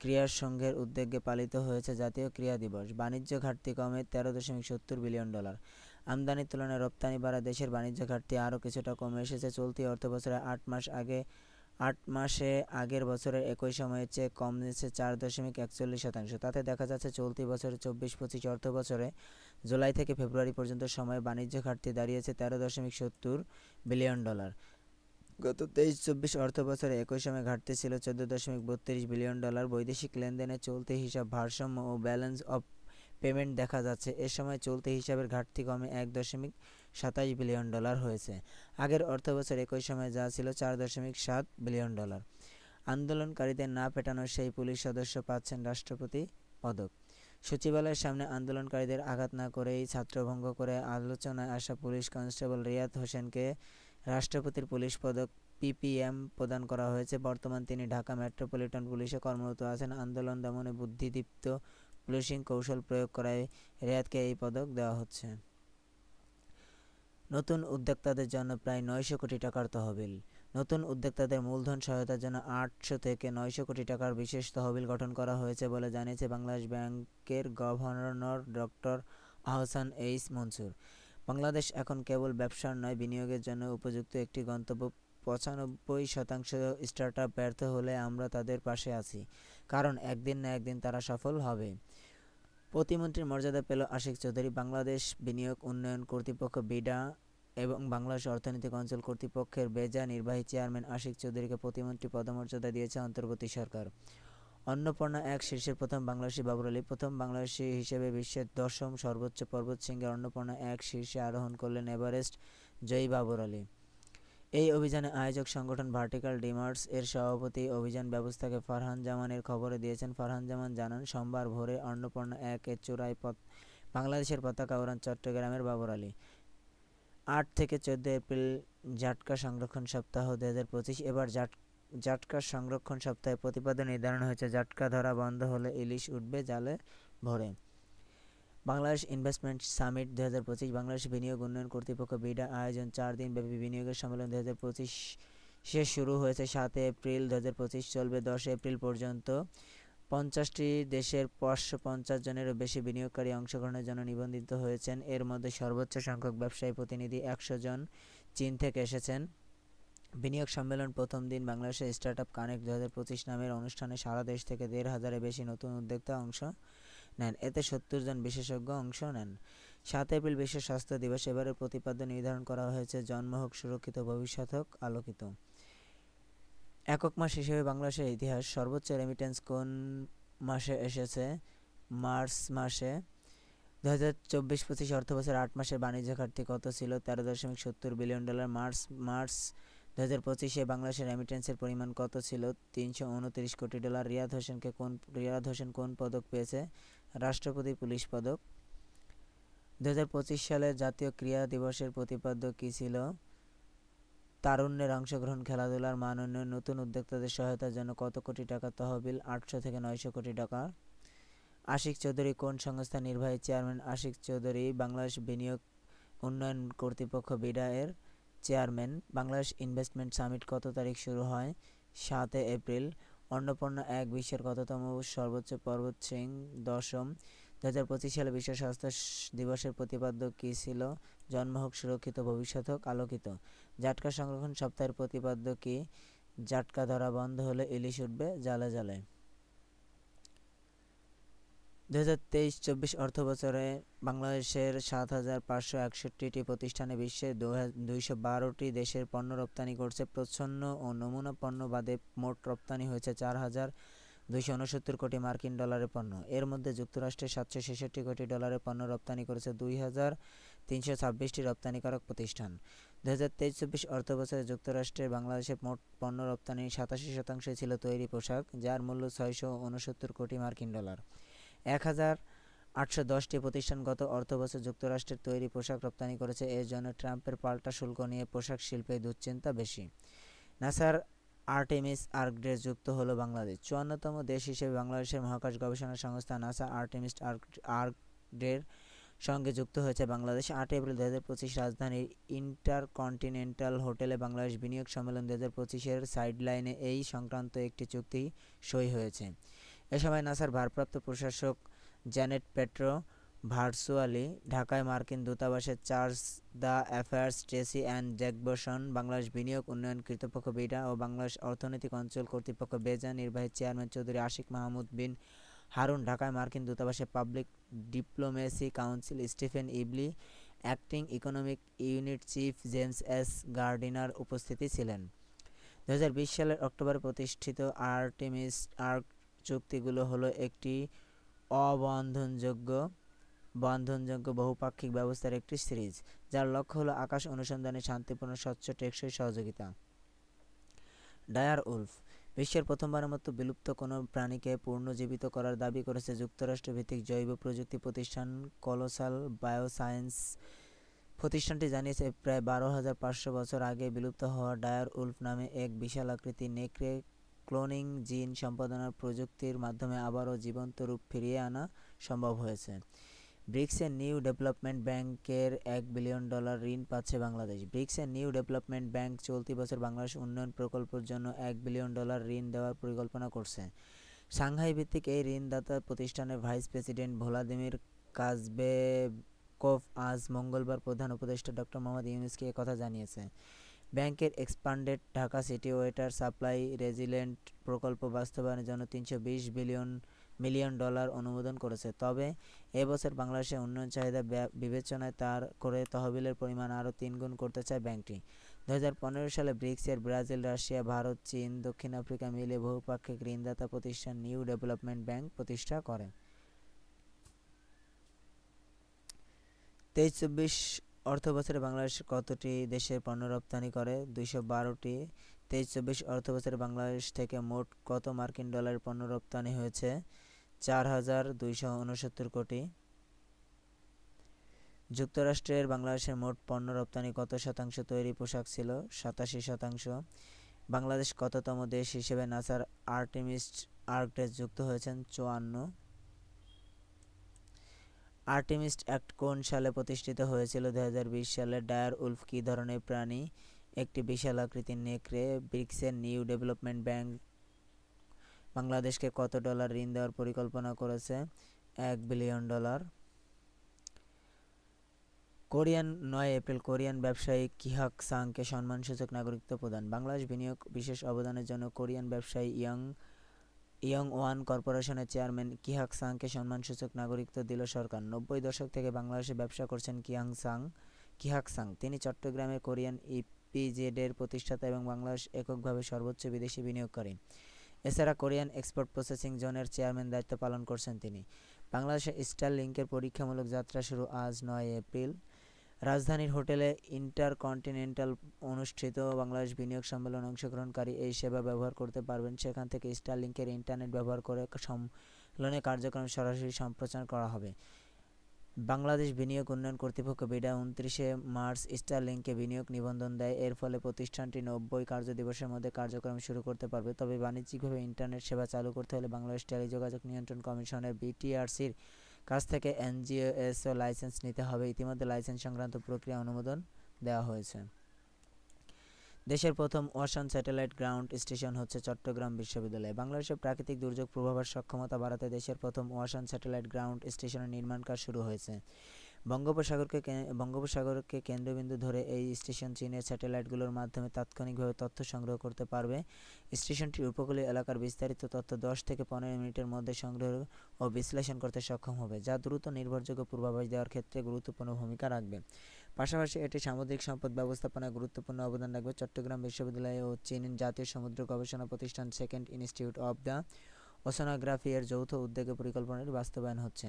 ক্রীড়া সংঘের উদ্যোগে পালিত হয়েছে জাতীয় ক্রীড়া দিবস। বাণিজ্য ঘাটতি কমে $13.70 বিলিয়ন। আমদানির তুলনায় রপ্তানি বাড়ায় দেশের বাণিজ্য ঘাটতি আরও কিছুটা কমে এসেছে। চলতি অর্থবছরে 8 মাসে আগের বছরের একই সময়ের চেয়ে কমেছে 4.41%। তাতে দেখা যাচ্ছে চলতি বছরের 24-25 অর্থবছরে জুলাই থেকে ফেব্রুয়ারি পর্যন্ত সময়ে বাণিজ্য ঘাটতি দাঁড়িয়েছে $13.70 বিলিয়ন। গত 23-24 অর্থবছরে একই সময়ে ঘাটতি ছিল $14.32 বিলিয়ন। বৈদেশিক লেনদেনে চলতি হিসাব ভারসাম্য ও ব্যালেন্স অফ পেমেন্ট দেখা যাচ্ছে। এ সময় চলতি হিসাবের ঘাটতি কমে $1.27 বিলিয়ন হয়েছে আগের অর্থবছর একই সময়ে যা ছিল $4.7 বিলিয়ন। আন্দোলনকারীদের না পেটানো সেই পুলিশ সদস্য পাচ্ছেন রাষ্ট্রপতি পদক। সচিবালয়ের সামনে আন্দোলনকারীদের আঘাত না করেই ছাত্রভঙ্গ করে আলোচনায় আসা পুলিশ কনস্টেবল রিয়াদ হোসেনকে রাষ্ট্রপতির পুলিশ পদক পিপিএম প্রদান করা হয়েছে। বর্তমান তিনি ঢাকা মেট্রোপলিটন পুলিশে কর্মরত আছেন। আন্দোলন দমনে বুদ্ধিদীপ্ত পুলিশিং কৌশল প্রয়োগ করায় রিয়াদকে এই পদক দেওয়া হচ্ছে। নতুন উদ্যোক্তাদের জন্য প্রায় 900 কোটি টাকার তহবিল। নতুন উদ্যোক্তাদের মূলধন সহায়তার জন্য 800 থেকে 900 কোটি টাকার বিশেষ তহবিল গঠন করা হয়েছে বলে জানিয়েছে বাংলাদেশ ব্যাংকের governor doctor Ahsan H Mansur. Bangladesh এখন কেবল ব্যবসার নয়, বিনিয়োগের জন্য উপযুক্ত একটি গন্তব্য। 95% স্টার্টআপ ব্যর্থ হলে আমরা তাদের পাশে আছি, কারণ একদিন না একদিন তারা সফল হবে। প্রতিমন্ত্রীর মর্যাদা পেল আশিক চৌধুরী। বাংলাদেশ বিনিয়োগ উন্নয়ন কর্তৃপক্ষ বিডা এবং বাংলাদেশ অর্থনৈতিক অঞ্চল কর্তৃপক্ষের বেজা নির্বাহী চেয়ারম্যান আশিক চৌধুরীকে প্রতিমন্ত্রী পদমর্যাদা দিয়েছে অন্তর্বর্তী সরকার। অন্নপূর্ণা এক শীর্ষের প্রথম বাংলাদেশি বাবর আলী প্রথম বাংলাদেশি হিসেবে বিশ্বের 10ম সর্বোচ্চ পর্বতশৃঙ্গে অন্নপূর্ণা এক শীর্ষে আরোহণ করলেন এভারেস্ট জয়ী বাবর আলী। এই অভিযানে আয়োজক সংগঠন ভার্টিকাল ডিমার্স এর সভাপতি অভিযান ব্যবস্থাপক ফারহান জামানের খবরে দিয়েছেন। ফারহান জামান জানান, সোমবার ভোরে অন্নপূর্ণা 1 এর চূড়ায় বাংলাদেশের পতাকা ওড়ান চট্টগ্রামের বাবর আলী। 8 থেকে 14 এপ্রিল জাটকা সংরক্ষণ সপ্তাহ 2025। এবার জাটকা সংরক্ষণ সপ্তাহে প্রতিপাদ্য নির্ধারণ হয়েছে, জাটকা ধরা বন্ধ হলে ইলিশ উঠবে জালে ভরে। বাংলাদেশ ইনভেস্টমেন্ট সামিট 2025 বাংলাদেশ বিনিয়োগ উন্নয়ন কর্তৃপক্ষ বিডা আয়োজন 4 দিনব্যাপী বিনিয়োগের সম্মেলন 2025 শুরু হয়েছে 7 এপ্রিল 2025, চলবে 10 এপ্রিল পর্যন্ত। 50টি দেশের 550 জনেরও বেশি বিনিয়োগকারী অংশগ্রহণের জন্য নিবন্ধিত হয়েছেন। এর মধ্যে সর্বোচ্চ সংখ্যক ব্যবসায়ী প্রতিনিধি 100 জন চীন থেকে এসেছেন। বিনিয়োগ সম্মেলন প্রথম দিন বাংলাদেশের স্টার্টআপ কানেক্ট 2025 নামের অনুষ্ঠানে সারা দেশ থেকে 1,500-এর বেশি নতুন উদ্যোক্তা অংশ নেন। এতে 70 জন বিশেষজ্ঞ অংশ নেন। 7 এপ্রিল বিশ্ব স্বাস্থ্য দিবস। এবারের প্রতিপাদ্য নির্ধারণ করা হয়েছে, জন্ম হোক সুরক্ষিত, ভবিষ্যৎ হোক আলোকিত। একক মাস হিসেবে বাংলাদেশের ইতিহাস। সর্বোচ্চ রেমিটেন্স কোন মাসে এসেছে? মার্চ মাসে। 2024-25 অর্থবছর 8 মাসের বাণিজ্য ঘাটতি কত ছিল? $13.70 বিলিয়ন। মার্চ 2025-এ বাংলাদেশের রেমিটেন্সের পরিমাণ কত ছিল? $329 কোটি। রিয়াদ হোসেন কোন পদক পেয়েছে? রাষ্ট্রপতি পুলিশ পদক। 2025 সালের জাতীয় ক্রীড়া দিবসের প্রতিপাদ্য কী ছিল? তারুণ্যের অংশগ্রহণ, খেলাধুলার মান উন্নয়ন। নতুন উদ্যোক্তাদের সহায়তার জন্য কত কোটি টাকা তহবিল? 800 থেকে 900 কোটি টাকা। আশিক চৌধুরী কোন সংস্থার নির্বাহী চেয়ারম্যান? আশিক চৌধুরী বাংলাদেশ বিনিয়োগ উন্নয়ন কর্তৃপক্ষ বিডা এর চেয়ারম্যান। বাংলাদেশ ইনভেস্টমেন্ট সামিট কত তারিখ শুরু হয়? 7 এপ্রিল। অন্নপূর্ণা এক বিশ্বের কততম সর্বোচ্চ পর্বতশৃঙ্গ? 10ম। 2025 সালে বিশ্ব স্বাস্থ্য দিবসের প্রতিপাদ্য কী ছিল? জন্ম হোক সুরক্ষিত, ভবিষ্যৎ হোক আলোকিত। জাটকা সংরক্ষণ সপ্তাহের প্রতিপাদ্য কী? জাটকা ধরা বন্ধ হলে ইলিশ উঠবে জালে জালে। 2023-24 অর্থবছরে বাংলাদেশের 7,561টি প্রতিষ্ঠানে বিশ্বের 212টি দেশের পণ্য রপ্তানি করছে। প্রচ্ছন্ন ও নমুনা পণ্য বাদে মোট রপ্তানি হয়েছে 4,269 কোটি মার্কিন ডলারের পণ্য। এর মধ্যে যুক্তরাষ্ট্রের 766 কোটি ডলারের পণ্য রপ্তানি করেছে 2,326টি রপ্তানিকারক প্রতিষ্ঠান। 2023-24 অর্থবছরে যুক্তরাষ্ট্রের বাংলাদেশের মোট পণ্য রপ্তানির 87% ছিল তৈরি পোশাক, যার মূল্য 669 কোটি মার্কিন ডলার। 1,810টি প্রতিষ্ঠান গত অর্থবছর যুক্তরাষ্ট্রের তৈরি পোশাক রপ্তানি করেছে। এর জন্য ট্রাম্পের পাল্টা শুল্ক নিয়ে পোশাক শিল্পে দুশ্চিন্তা বেশি। নাসার আর্টেমিস আর্কডে যুক্ত হলো বাংলাদেশ। 54তম দেশ হিসেবে বাংলাদেশের মহাকাশ গবেষণা সংস্থা নাসা আর্টেমিস আর্কডের সঙ্গে যুক্ত হয়েছে বাংলাদেশ। 8 এপ্রিল 2025 রাজধানীর ইন্টারকন্টিনেন্টাল হোটেলে বাংলাদেশ বিনিয়োগ সম্মেলন 2025-এর সাইডলাইনে এই সংক্রান্ত একটি চুক্তি সই হয়েছে। এ সময় নাসার ভারপ্রাপ্ত প্রশাসক জ্যানেট পেট্রো ভার্চুয়ালি ঢাকায় মার্কিন দূতাবাসের charge d' affaires Tracey Ann Jacobson, Bangladesh বিনিয়োগ উন্নয়ন কর্তৃপক্ষ বিডা ও বাংলাদেশ অর্থনৈতিক অঞ্চল কর্তৃপক্ষ বেজা নির্বাহী চেয়ারম্যান চৌধুরী আশিক মাহমুদ বিন হারুন, ঢাকায় মার্কিন দূতাবাসের public diplomacy council Stephen Ibelli, acting economic unit chief James S Gardiner উপস্থিতি ছিলেন। 2020 সালের অক্টোবরে প্রতিষ্ঠিত আর্টেমিস আর্ক চুক্তিগুলো হলো একটি বন্ধনযোগ্য বহুপাক্ষিক ব্যবস্থার একটি সিরিজ, যার লক্ষ্য হলো আকাশ অনুসন্ধানে শান্তিপূর্ণ, স্বচ্ছ, টেকসই সহযোগিতা। ডায়ার উলফ বিশ্বের প্রথমবারের মতো বিলুপ্ত কোনো প্রাণীকে পুনর্জীবিত করার দাবি করেছে যুক্তরাষ্ট্রভিত্তিক জৈব প্রযুক্তি প্রতিষ্ঠান কলোসাল বায়োসায়েন্স। প্রতিষ্ঠানটি জানিয়েছে, প্রায় 12,500 বছর আগে বিলুপ্ত হওয়া ডায়ার উলফ নামে এক বিশালাকৃতি নেকড়ে ক্লোনিং জিন সম্পাদনার প্রযুক্তির মাধ্যমে আবারও জীবন্ত রূপ ফিরিয়ে আনা সম্ভব হয়েছে। ব্রিক্সের নিউ ডেভেলপমেন্ট ব্যাংকের $1 বিলিয়ন ঋণ পাচ্ছে বাংলাদেশ। ব্রিক্সের নিউ ডেভেলপমেন্ট ব্যাংক চলতি বছর বাংলাদেশ উন্নয়ন প্রকল্পের জন্য $1 বিলিয়ন ঋণ দেওয়ার পরিকল্পনা করছে। সাংহাই ভিত্তিক এই ঋণদাতা প্রতিষ্ঠানের ভাইস প্রেসিডেন্ট ভ্লাদিমির কাজবেকভ আজ মঙ্গলবার প্রধান উপদেষ্টা ডক্টর মোহাম্মদ ইউনূসকে একথা জানিয়েছে। ব্যাংকের expanded Dhaka city water supply resilient প্রকল্প বাস্তবায়নের জন্য $320 বিলিয়ন মিলিয়ন ডলার অনুমোদন করেছে। তবে এবছর বাংলাদেশের উন্নয়ন চাহিদা বিবেচনায় করে তহবিলের পরিমাণ আরও 3 গুণ করতে চায় ব্যাংকটি। 2015 সালে ব্রিক্সের ব্রাজিল, রাশিয়া, ভারত, চীন, দক্ষিণ আফ্রিকা মিলে বহুপাক্ষিক ঋণদাতা প্রতিষ্ঠান নিউ ডেভেলপমেন্ট ব্যাংক প্রতিষ্ঠা করে। 23-24 অর্থবছরে বাংলাদেশ কতটি দেশের পণ্য রপ্তানি করে? 212টি। 23-24 অর্থবছরে বাংলাদেশ থেকে মোট কত মার্কিন ডলারের পণ্য রপ্তানি হয়েছে? 4,269 কোটি। যুক্তরাষ্ট্রের বাংলাদেশের মোট পণ্য রপ্তানি কত শতাংশ তৈরি পোশাক ছিল? 87%। বাংলাদেশ কততম দেশ হিসেবে নাসার আর্টেমিস আর্কটেস যুক্ত হয়েছেন? 54। আর্টেমিস অ্যাক্ট কোন সালে প্রতিষ্ঠিত হয়েছিল? 2020 সালে। ডায়ার উলফ কী ধরনের প্রাণী? একটি বিশাল আকৃতির নেকড়ে। ব্রিক্সের নিউ ডেভেলপমেন্ট ব্যাংক বাংলাদেশকে কত ডলার ঋণ দেওয়ার পরিকল্পনা করেছে? $1 বিলিয়ন। 9 এপ্রিল কোরিয়ান ব্যবসায়ী কিহাক সাংকে সম্মানসূচক নাগরিকত্ব প্রদান। বাংলাদেশ বিনিয়োগ বিশেষ অবদানের জন্য কোরিয়ান ব্যবসায়ী ইয়ংওয়ান কর্পোরেশনের চেয়ারম্যান কিহাক সাংকে সম্মানসূচক নাগরিকত্ব দিল সরকার। 90 দশক থেকে বাংলাদেশে ব্যবসা করছেন কিহাক সাং। তিনি চট্টগ্রামের কোরিয়ান ইপিজেডের প্রতিষ্ঠাতা এবং বাংলাদেশ এককভাবে সর্বোচ্চ বিদেশি বিনিয়োগকারী। এছাড়া কোরিয়ান এক্সপোর্ট প্রসেসিং জোনের চেয়ারম্যান দায়িত্ব পালন করছেন তিনি। বাংলাদেশে স্টারলিংকের পরীক্ষামূলক যাত্রা শুরু আজ 9 এপ্রিল। রাজধানীর হোটেলে ইন্টারকন্টিনেন্টাল অনুষ্ঠিত বাংলাদেশ বিনিয়োগ সম্মেলনে অংশগ্রহণকারী এই সেবা ব্যবহার করতে পারবেন। সেখান থেকে স্টারলিংকের ইন্টারনেট ব্যবহার করে সম্মেলনের কার্যক্রম সরাসরি সম্প্রচার করা হবে। বাংলাদেশ বিনিয়োগ উন্নয়ন কর্তৃপক্ষ বিডা 29 মার্চ স্টারলিংকে বিনিয়োগ নিবন্ধন দেয়। এর ফলে প্রতিষ্ঠানটি 90 কার্যদিবসের মধ্যে কার্যক্রম শুরু করতে পারবে। তবে বাণিজ্যিকভাবে ইন্টারনেট সেবা চালু করতে হলে বাংলাদেশ টেলিযোগাযোগ নিয়ন্ত্রণ কমিশনের বিটিআরসির কাছ থেকে এনজিওএসও লাইসেন্স নিতে হবে। ইতিমধ্যে লাইসেন্স সংক্রান্ত প্রক্রিয়া অনুমোদন দেওয়া হয়েছে। দেশের প্রথম ওয়াসান স্যাটেলাইট গ্রাউন্ড স্টেশন হচ্ছে চট্টগ্রাম বিশ্ববিদ্যালয়। বাংলাদেশের প্রাকৃতিক দুর্যোগ পূর্বাভাস সক্ষমতা বাড়াতে দেশের প্রথম ওয়াসান স্যাটেলাইট গ্রাউন্ড স্টেশনের নির্মাণ কাজ শুরু হয়েছে। বঙ্গোপসাগরকে কেন্দ্রবিন্দু ধরে এই স্টেশন চীনের স্যাটেলাইটগুলোর মাধ্যমে তাৎক্ষণিকভাবে তথ্য সংগ্রহ করতে পারবে। স্টেশনটির উপকূলীয় এলাকার বিস্তারিত তথ্য 10 থেকে 15 মিনিটের মধ্যে সংগ্রহ ও বিশ্লেষণ করতে সক্ষম হবে, যা দ্রুত নির্ভরযোগ্য পূর্বাভাস দেওয়ার ক্ষেত্রে গুরুত্বপূর্ণ ভূমিকা রাখবে। পাশাপাশি এটি সামুদ্রিক সম্পদ ব্যবস্থাপনায় গুরুত্বপূর্ণ অবদান রাখবে। চট্টগ্রাম বিশ্ববিদ্যালয় ও চীন জাতীয় সমুদ্র গবেষণা প্রতিষ্ঠান second institute of the oceanography এর যৌথ উদ্যোগে পরিকল্পনাটি বাস্তবায়ন হচ্ছে।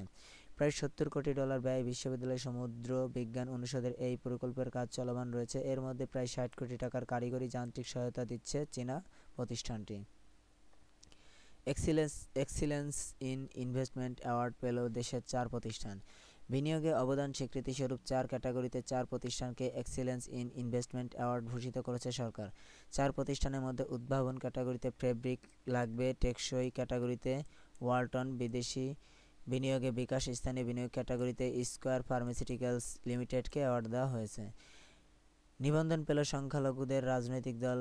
প্রায় $70 কোটি ব্যয়ে বিশ্ববিদ্যালয় সমুদ্র বিজ্ঞান অনুষদের এই প্রকল্পের কাজ চলমান রয়েছে। এর মধ্যে প্রায় 60 কোটি টাকার কারিগরি যান্ত্রিক সহায়তা দিচ্ছে চীনা প্রতিষ্ঠানটি। এক্সিলেন্স ইন ইনভেস্টমেন্ট অ্যাওয়ার্ড পেল দেশের 4 প্রতিষ্ঠান। বিনিয়োগে অবদান স্বীকৃতিস্বরূপ 4 ক্যাটাগরিতে 4 প্রতিষ্ঠানকে এক্সিলেন্স ইন ইনভেস্টমেন্ট অ্যাওয়ার্ড ভূষিত করেছে সরকার। 4 প্রতিষ্ঠানের মধ্যে উদ্ভাবন ক্যাটাগরিতে ফেব্রিক লাগবে, টেকসই ক্যাটাগরিতে ওয়ালটন, বিদেশি বিনিয়োগে বিকাশ, স্থানীয় বিনিয়োগ ক্যাটাগরিতে স্কয়ার ফার্মাসিউটিক্যালস লিমিটেডকে অ্যাওয়ার্ড দেওয়া হয়েছে। নিবন্ধন পেল সংখ্যালঘুদের রাজনৈতিক দল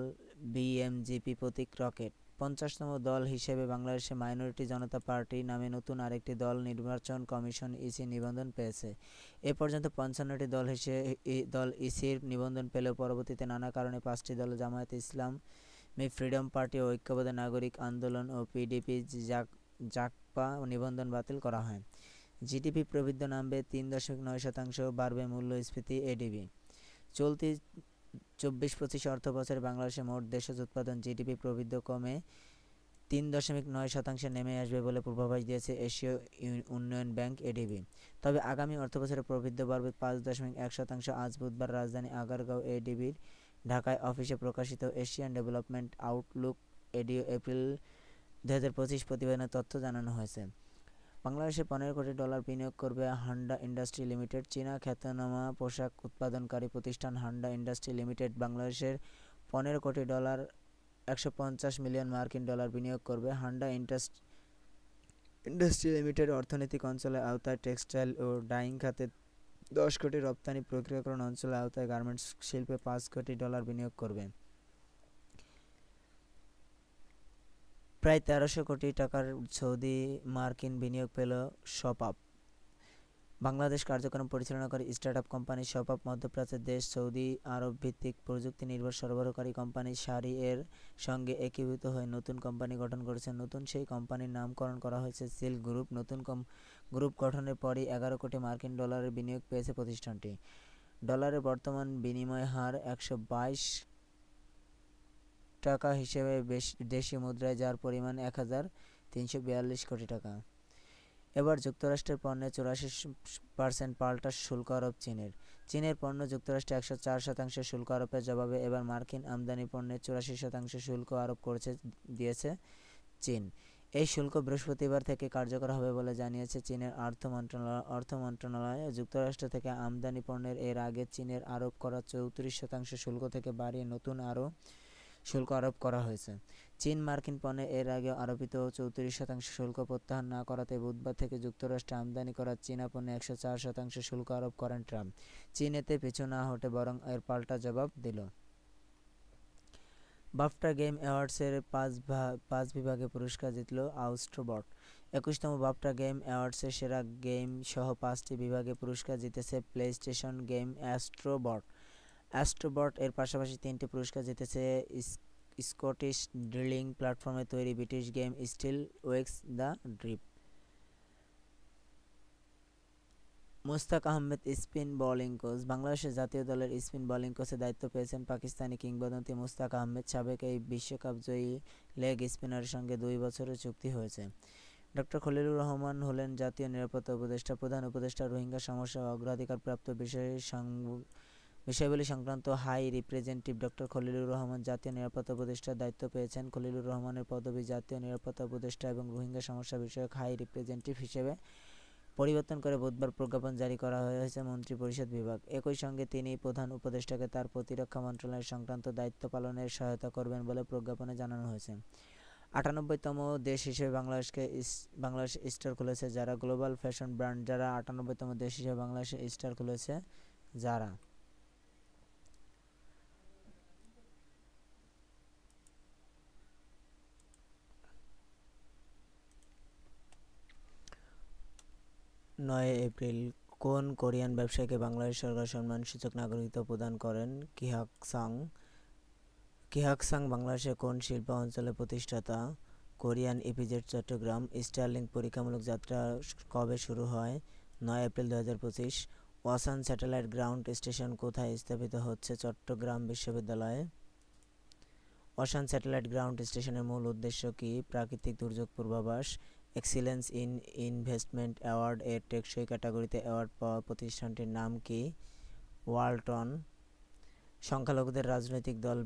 বিএমজিপি প্রতীক রকেট। 50তম দল হিসেবে বাংলাদেশে মাইনরিটি জনতা পার্টি নামে নতুন আরেকটি দল নির্বাচন কমিশন ইসি নিবন্ধন পেয়েছে। এ পর্যন্ত 55টি দল ইসির নিবন্ধন পেলেও পরবর্তীতে নানা কারণে 5টি দল জামায়াতে ইসলামী, ফ্রিডম পার্টি, ঐক্যবদ্ধ নাগরিক আন্দোলন ও পিডিপি জাকপা নিবন্ধন বাতিল করা হয়। জিডিপি প্রবৃদ্ধি নামবে 3.9%, বাড়বে মূল্যস্ফীতি এডিবি। চলতি 24-25 অর্থবছরে বাংলাদেশের মোট দেশজ উৎপাদন জিডিপি প্রবৃদ্ধি কমে 3.9% নেমে আসবে বলে পূর্বাভাস দিয়েছে এশীয় উন্নয়ন ব্যাংক এডিবি। তবে আগামী অর্থবছরে প্রবৃদ্ধি বাড়বে 5.1%। আজ বুধবার রাজধানী আগারগাঁও এডিবির ঢাকায় অফিসে প্রকাশিত Asian development Outlook ADO April 2025 প্রতিবেদনে তথ্য জানানো হয়েছে। বাংলাদেশে $15 কোটি বিনিয়োগ করবে হান্ডা ইন্ডাস্ট্রি লিমিটেড। চীনা খ্যাতনামা পোশাক উৎপাদনকারী প্রতিষ্ঠান হান্ডা ইন্ডাস্ট্রি লিমিটেড বাংলাদেশের $15 কোটি $150 মিলিয়ন মার্কিন বিনিয়োগ করবে। হান্ডা ইন্ডাস্ট্রি লিমিটেড অর্থনৈতিক অঞ্চলের আওতায় টেক্সটাইল ও ডাইং খাতে 10 কোটি, রপ্তানি প্রক্রিয়াকরণ অঞ্চলের আওতায় গার্মেন্টস শিল্পে $5 কোটি বিনিয়োগ করবে। প্রায় 1300 কোটি টাকার সৌদি মার্কিন বিনিয়োগ পেল শপআপ। বাংলাদেশ কার্যক্রম পরিচালনা করে স্টার্টআপ কোম্পানি শপাপ মধ্যপ্রাচ্যের দেশ সৌদি আরব ভিত্তিক প্রযুক্তি নির্ভর সরবরাহকারী কোম্পানি শারি এর সঙ্গে একীভূত হয়ে নতুন কোম্পানি গঠন করেছে। নতুন সেই কোম্পানির নামকরণ করা হয়েছে সিল্ক গ্রুপ। নতুন গ্রুপ গঠনের পরই ১১ কোটি মার্কিন ডলারের বিনিয়োগ পেয়েছে প্রতিষ্ঠানটি। ডলারের বর্তমান বিনিময় হার ১২২ টাকা হিসেবে দেশি মুদ্রায়, যার পরিমাণ ১,৩৪২ কোটি টাকা। এবার যুক্তরাষ্ট্রের পণ্যে ৮৪% পাল্টা শুল্ক আরোপ চীনের। চীনের পণ্য যুক্তরাষ্ট্রে ১০৪% শুল্ক আরোপের জবাবে এবার মার্কিন আমদানি পণ্যে ৮৪% শুল্ক আরোপ দিয়েছে চীন। এই শুল্ক বৃহস্পতিবার থেকে কার্যকর হবে বলে জানিয়েছে চীনের অর্থ মন্ত্রণালয়। যুক্তরাষ্ট্র থেকে আমদানি পণ্যের এর আগে চীনের আরোপ করা ৩৪% শুল্ক থেকে বাড়িয়ে নতুন আরও শুল্ক আরোপ করা হয়েছে। চীন মার্কিন পণ্যে এর আগে আরোপিত ৩৪% শুল্ক প্রত্যাহার না করাতে বুধবার থেকে যুক্তরাষ্ট্রে আমদানি করা চীনা পণ্যে ১০৪% শুল্ক আরোপ করেন ট্রাম্প। চীন এতে পিছু না হটে বরং এর পাল্টা জবাব দিল। বাফটা গেম অ্যাওয়ার্ডসের পাঁচ বিভাগে পুরস্কার জিতল অ্যাস্ট্রোবট। ২১তম বাফটা গেম অ্যাওয়ার্ডসের সেরা গেম সহ ৫টি বিভাগে পুরস্কার জিতেছে প্লেস্টেশন গেম অ্যাস্ট্রোবট। অ্যাস্ট্রোবট এর পাশাপাশি ৩টি পুরস্কার জিতেছে স্কটিশ ড্রিলিং প্ল্যাটফর্মে তৈরি British game still wakes the deep. Mushtaq Ahmed spin bowling coach. বাংলাদেশের জাতীয় দলের স্পিন বোলিং কোচের দায়িত্ব পেয়েছেন পাকিস্তানি কিংবদন্তি মুস্তাক আহমেদ। সাবেক এই বিশ্বকাপজয়ী লেগ স্পিনারের সঙ্গে 2 বছরের চুক্তি হয়েছে। ডক্টর খলিলুর রহমান হলেন জাতীয় নিরাপত্তা উপদেষ্টা। প্রধান উপদেষ্টা রোহিঙ্গা সমস্যা অগ্রাধিকারপ্রাপ্ত বিষয়গুলি সংক্রান্ত high representative doctor Khalilur Rahman জাতীয় নিরাপত্তা উপদেষ্টার দায়িত্ব পেয়েছেন। খলিলুর রহমানের পদবি জাতীয় নিরাপত্তা উপদেষ্টা এবং রোহিঙ্গা সমস্যা বিষয়ক হাই রিপ্রেজেন্টেটিভ হিসেবে পরিবর্তন করে বুধবার প্রজ্ঞাপন জারি করা হয়েছে মন্ত্রিপরিষদ বিভাগ। একই সঙ্গে তিনি প্রধান উপদেষ্টাকে তার প্রতিরক্ষা মন্ত্রণালয় সংক্রান্ত দায়িত্ব পালনের সহায়তা করবেন বলে প্রজ্ঞাপনে জানানো হয়েছে। ৯৮তম দেশ হিসেবে বাংলাদেশ স্টোর খুলেছে যারা। গ্লোবাল ফ্যাশন ব্র্যান্ড যারা ৯৮তম দেশ হিসেবে বাংলাদেশে স্টোর খুলেছে যারা। নয় এপ্রিল কোন কোরিয়ান ব্যবসায়ীকে বাংলাদেশ সরকার সম্মানসূচক নাগরিকত্ব প্রদান করেন? কিহাকসাং বাংলাদেশের কোন শিল্প অঞ্চলের প্রতিষ্ঠাতা? Korean EPZ Chittagong. স্টারলিংক পরীক্ষামূলক যাত্রা কবে শুরু হয়? ৯ এপ্রিল ২০২৫। ওয়াসান স্যাটেলাইট গ্রাউন্ড স্টেশন কোথায় স্থাপিত হচ্ছে? চট্টগ্রাম বিশ্ববিদ্যালয়ে। ওয়াসান স্যাটেলাইট গ্রাউন্ড স্টেশনের মূল উদ্দেশ্য কী? প্রাকৃতিক দুর্যোগ পূর্বাভাস। এক্সিলেন্স ইন ইনভেস্টমেন্ট অ্যাওয়ার্ড এর টেকসই ক্যাটাগরিতে অ্যাওয়ার্ড পাওয়া প্রতিষ্ঠানটির নাম কি? ওয়ালটন। সংখ্যালঘুদের রাজনৈতিক দল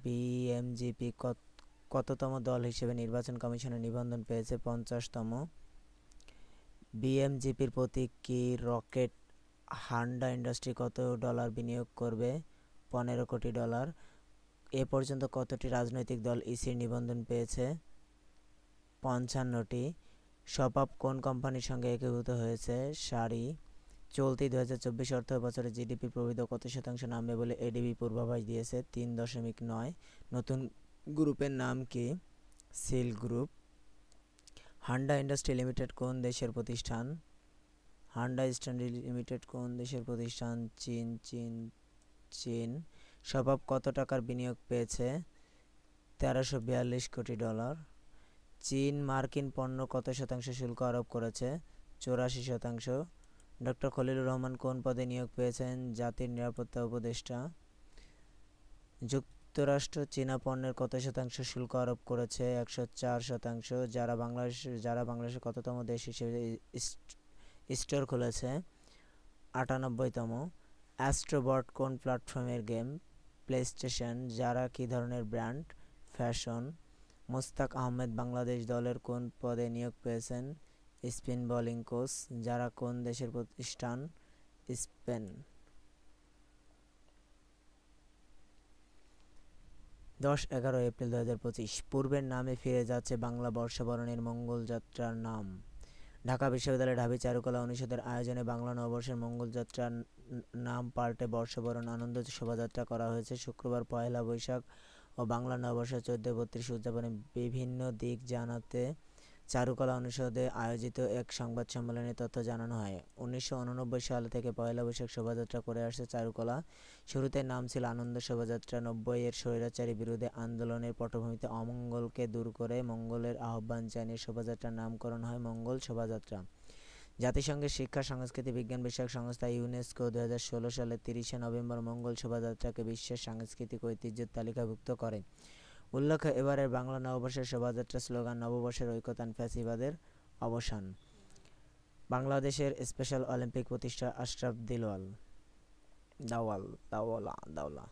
বিএমজিপি কততম দল হিসেবে নির্বাচন কমিশনে নিবন্ধন পেয়েছে? ৫০তম। বিএমজিপির প্রতীক কি? রকেট। হান্ডা ইন্ডাস্ট্রি কত ডলার বিনিয়োগ করবে? ১৫ কোটি ডলার। এ পর্যন্ত কতটি রাজনৈতিক দল ইসির নিবন্ধন পেয়েছে? ৫৫টি। শপাপ কোন কোম্পানির সঙ্গে একীভূত হয়েছে? শারি। চলতি ২০২৪ অর্থ বছরে জিডিপি প্রবৃদ্ধি কত শতাংশ নামবে বলে এডিবি পূর্বাভাস দিয়েছে? ৩.৯। নতুন গ্রুপের নাম কি? Silk group. Handa industry limited কোন দেশের প্রতিষ্ঠান? হান্ডা ইন্ডাস্ট্রি লিমিটেড কোন দেশের প্রতিষ্ঠান? চীন। শপাপ কত টাকার বিনিয়োগ পেয়েছে? ১৩৪২ কোটি ডলার। চীন মার্কিন পণ্য কত শতাংশ শুল্ক আরোপ করেছে? ৮৪%। ডক্টর খলিলুর রহমান কোন পদে নিয়োগ পেয়েছেন? জাতির নিরাপত্তা উপদেষ্টা। যুক্তরাষ্ট্র চীনা পণ্যের কত শতাংশ শুল্ক আরোপ করেছে? ১০৪%। যারা বাংলাদেশের কততম দেশ হিসেবে স্টোর খুলেছে? ৯৮তম। অ্যাস্ট্রোবট কোন প্ল্যাটফর্মের গেম? প্লেস্টেশন। যারা কী ধরনের ব্র্যান্ড? ফ্যাশন। মুস্তাক আহমেদ বাংলাদেশ দলের কোন পদে নিয়োগ পেয়েছেন? Spin bowling coach. যারা কোন দেশের প্রতিষ্ঠান? স্পেন। ১০-১১ এপ্রিল ২০২৫। পূর্বের নামে ফিরে যাচ্ছে বাংলা বর্ষবরণের মঙ্গলযাত্রার নাম। ঢাকা বিশ্ববিদ্যালয়ের ঢাবি চারুকলা অনুষদের আয়োজনে বাংলা নববর্ষের মঙ্গলযাত্রার নাম পাল্টে বর্ষবরণ আনন্দ শোভাযাত্রা করা হয়েছে। শুক্রবার ১লা বৈশাখ ও বাংলা নববর্ষ ১৪৩২ উদযাপনে বিভিন্ন দিক জানাতে চারুকলা অনুষদে আয়োজিত এক সংবাদ সম্মেলনে তথ্য জানানো হয়। 1989 সাল থেকে পয়লা বৈশাখ শোভাযাত্রা করে আসছে চারুকলা। শুরুতে নাম ছিল আনন্দ শোভাযাত্রা। 90-এর স্বৈরাচারী বিরোধী আন্দোলনের পটভূমিতে অমঙ্গলকে দূর করে মঙ্গলের আহ্বান জানিয়ে শোভাযাত্রার নামকরণ হয় মঙ্গল শোভাযাত্রা। জাতিসংঘের শিক্ষা সংস্কৃতি বিজ্ঞান বিষয়ক সংস্থা ইউনেস্কো 2016 সালের 30 নভেম্বর মঙ্গল শোভাযাত্রাকে বিশ্বের সাংস্কৃতিক ঐতিহ্যের তালিকাভুক্ত করে। উল্লেখ্য, এবারের বাংলা নববর্ষের শোভাযাত্রা স্লোগান নববর্ষের ঐক্যতান ফ্যাসিবাদের অবসান। বাংলাদেশের স্পেশাল অলিম্পিক প্রতিষ্ঠা আশরাফ দাওলা।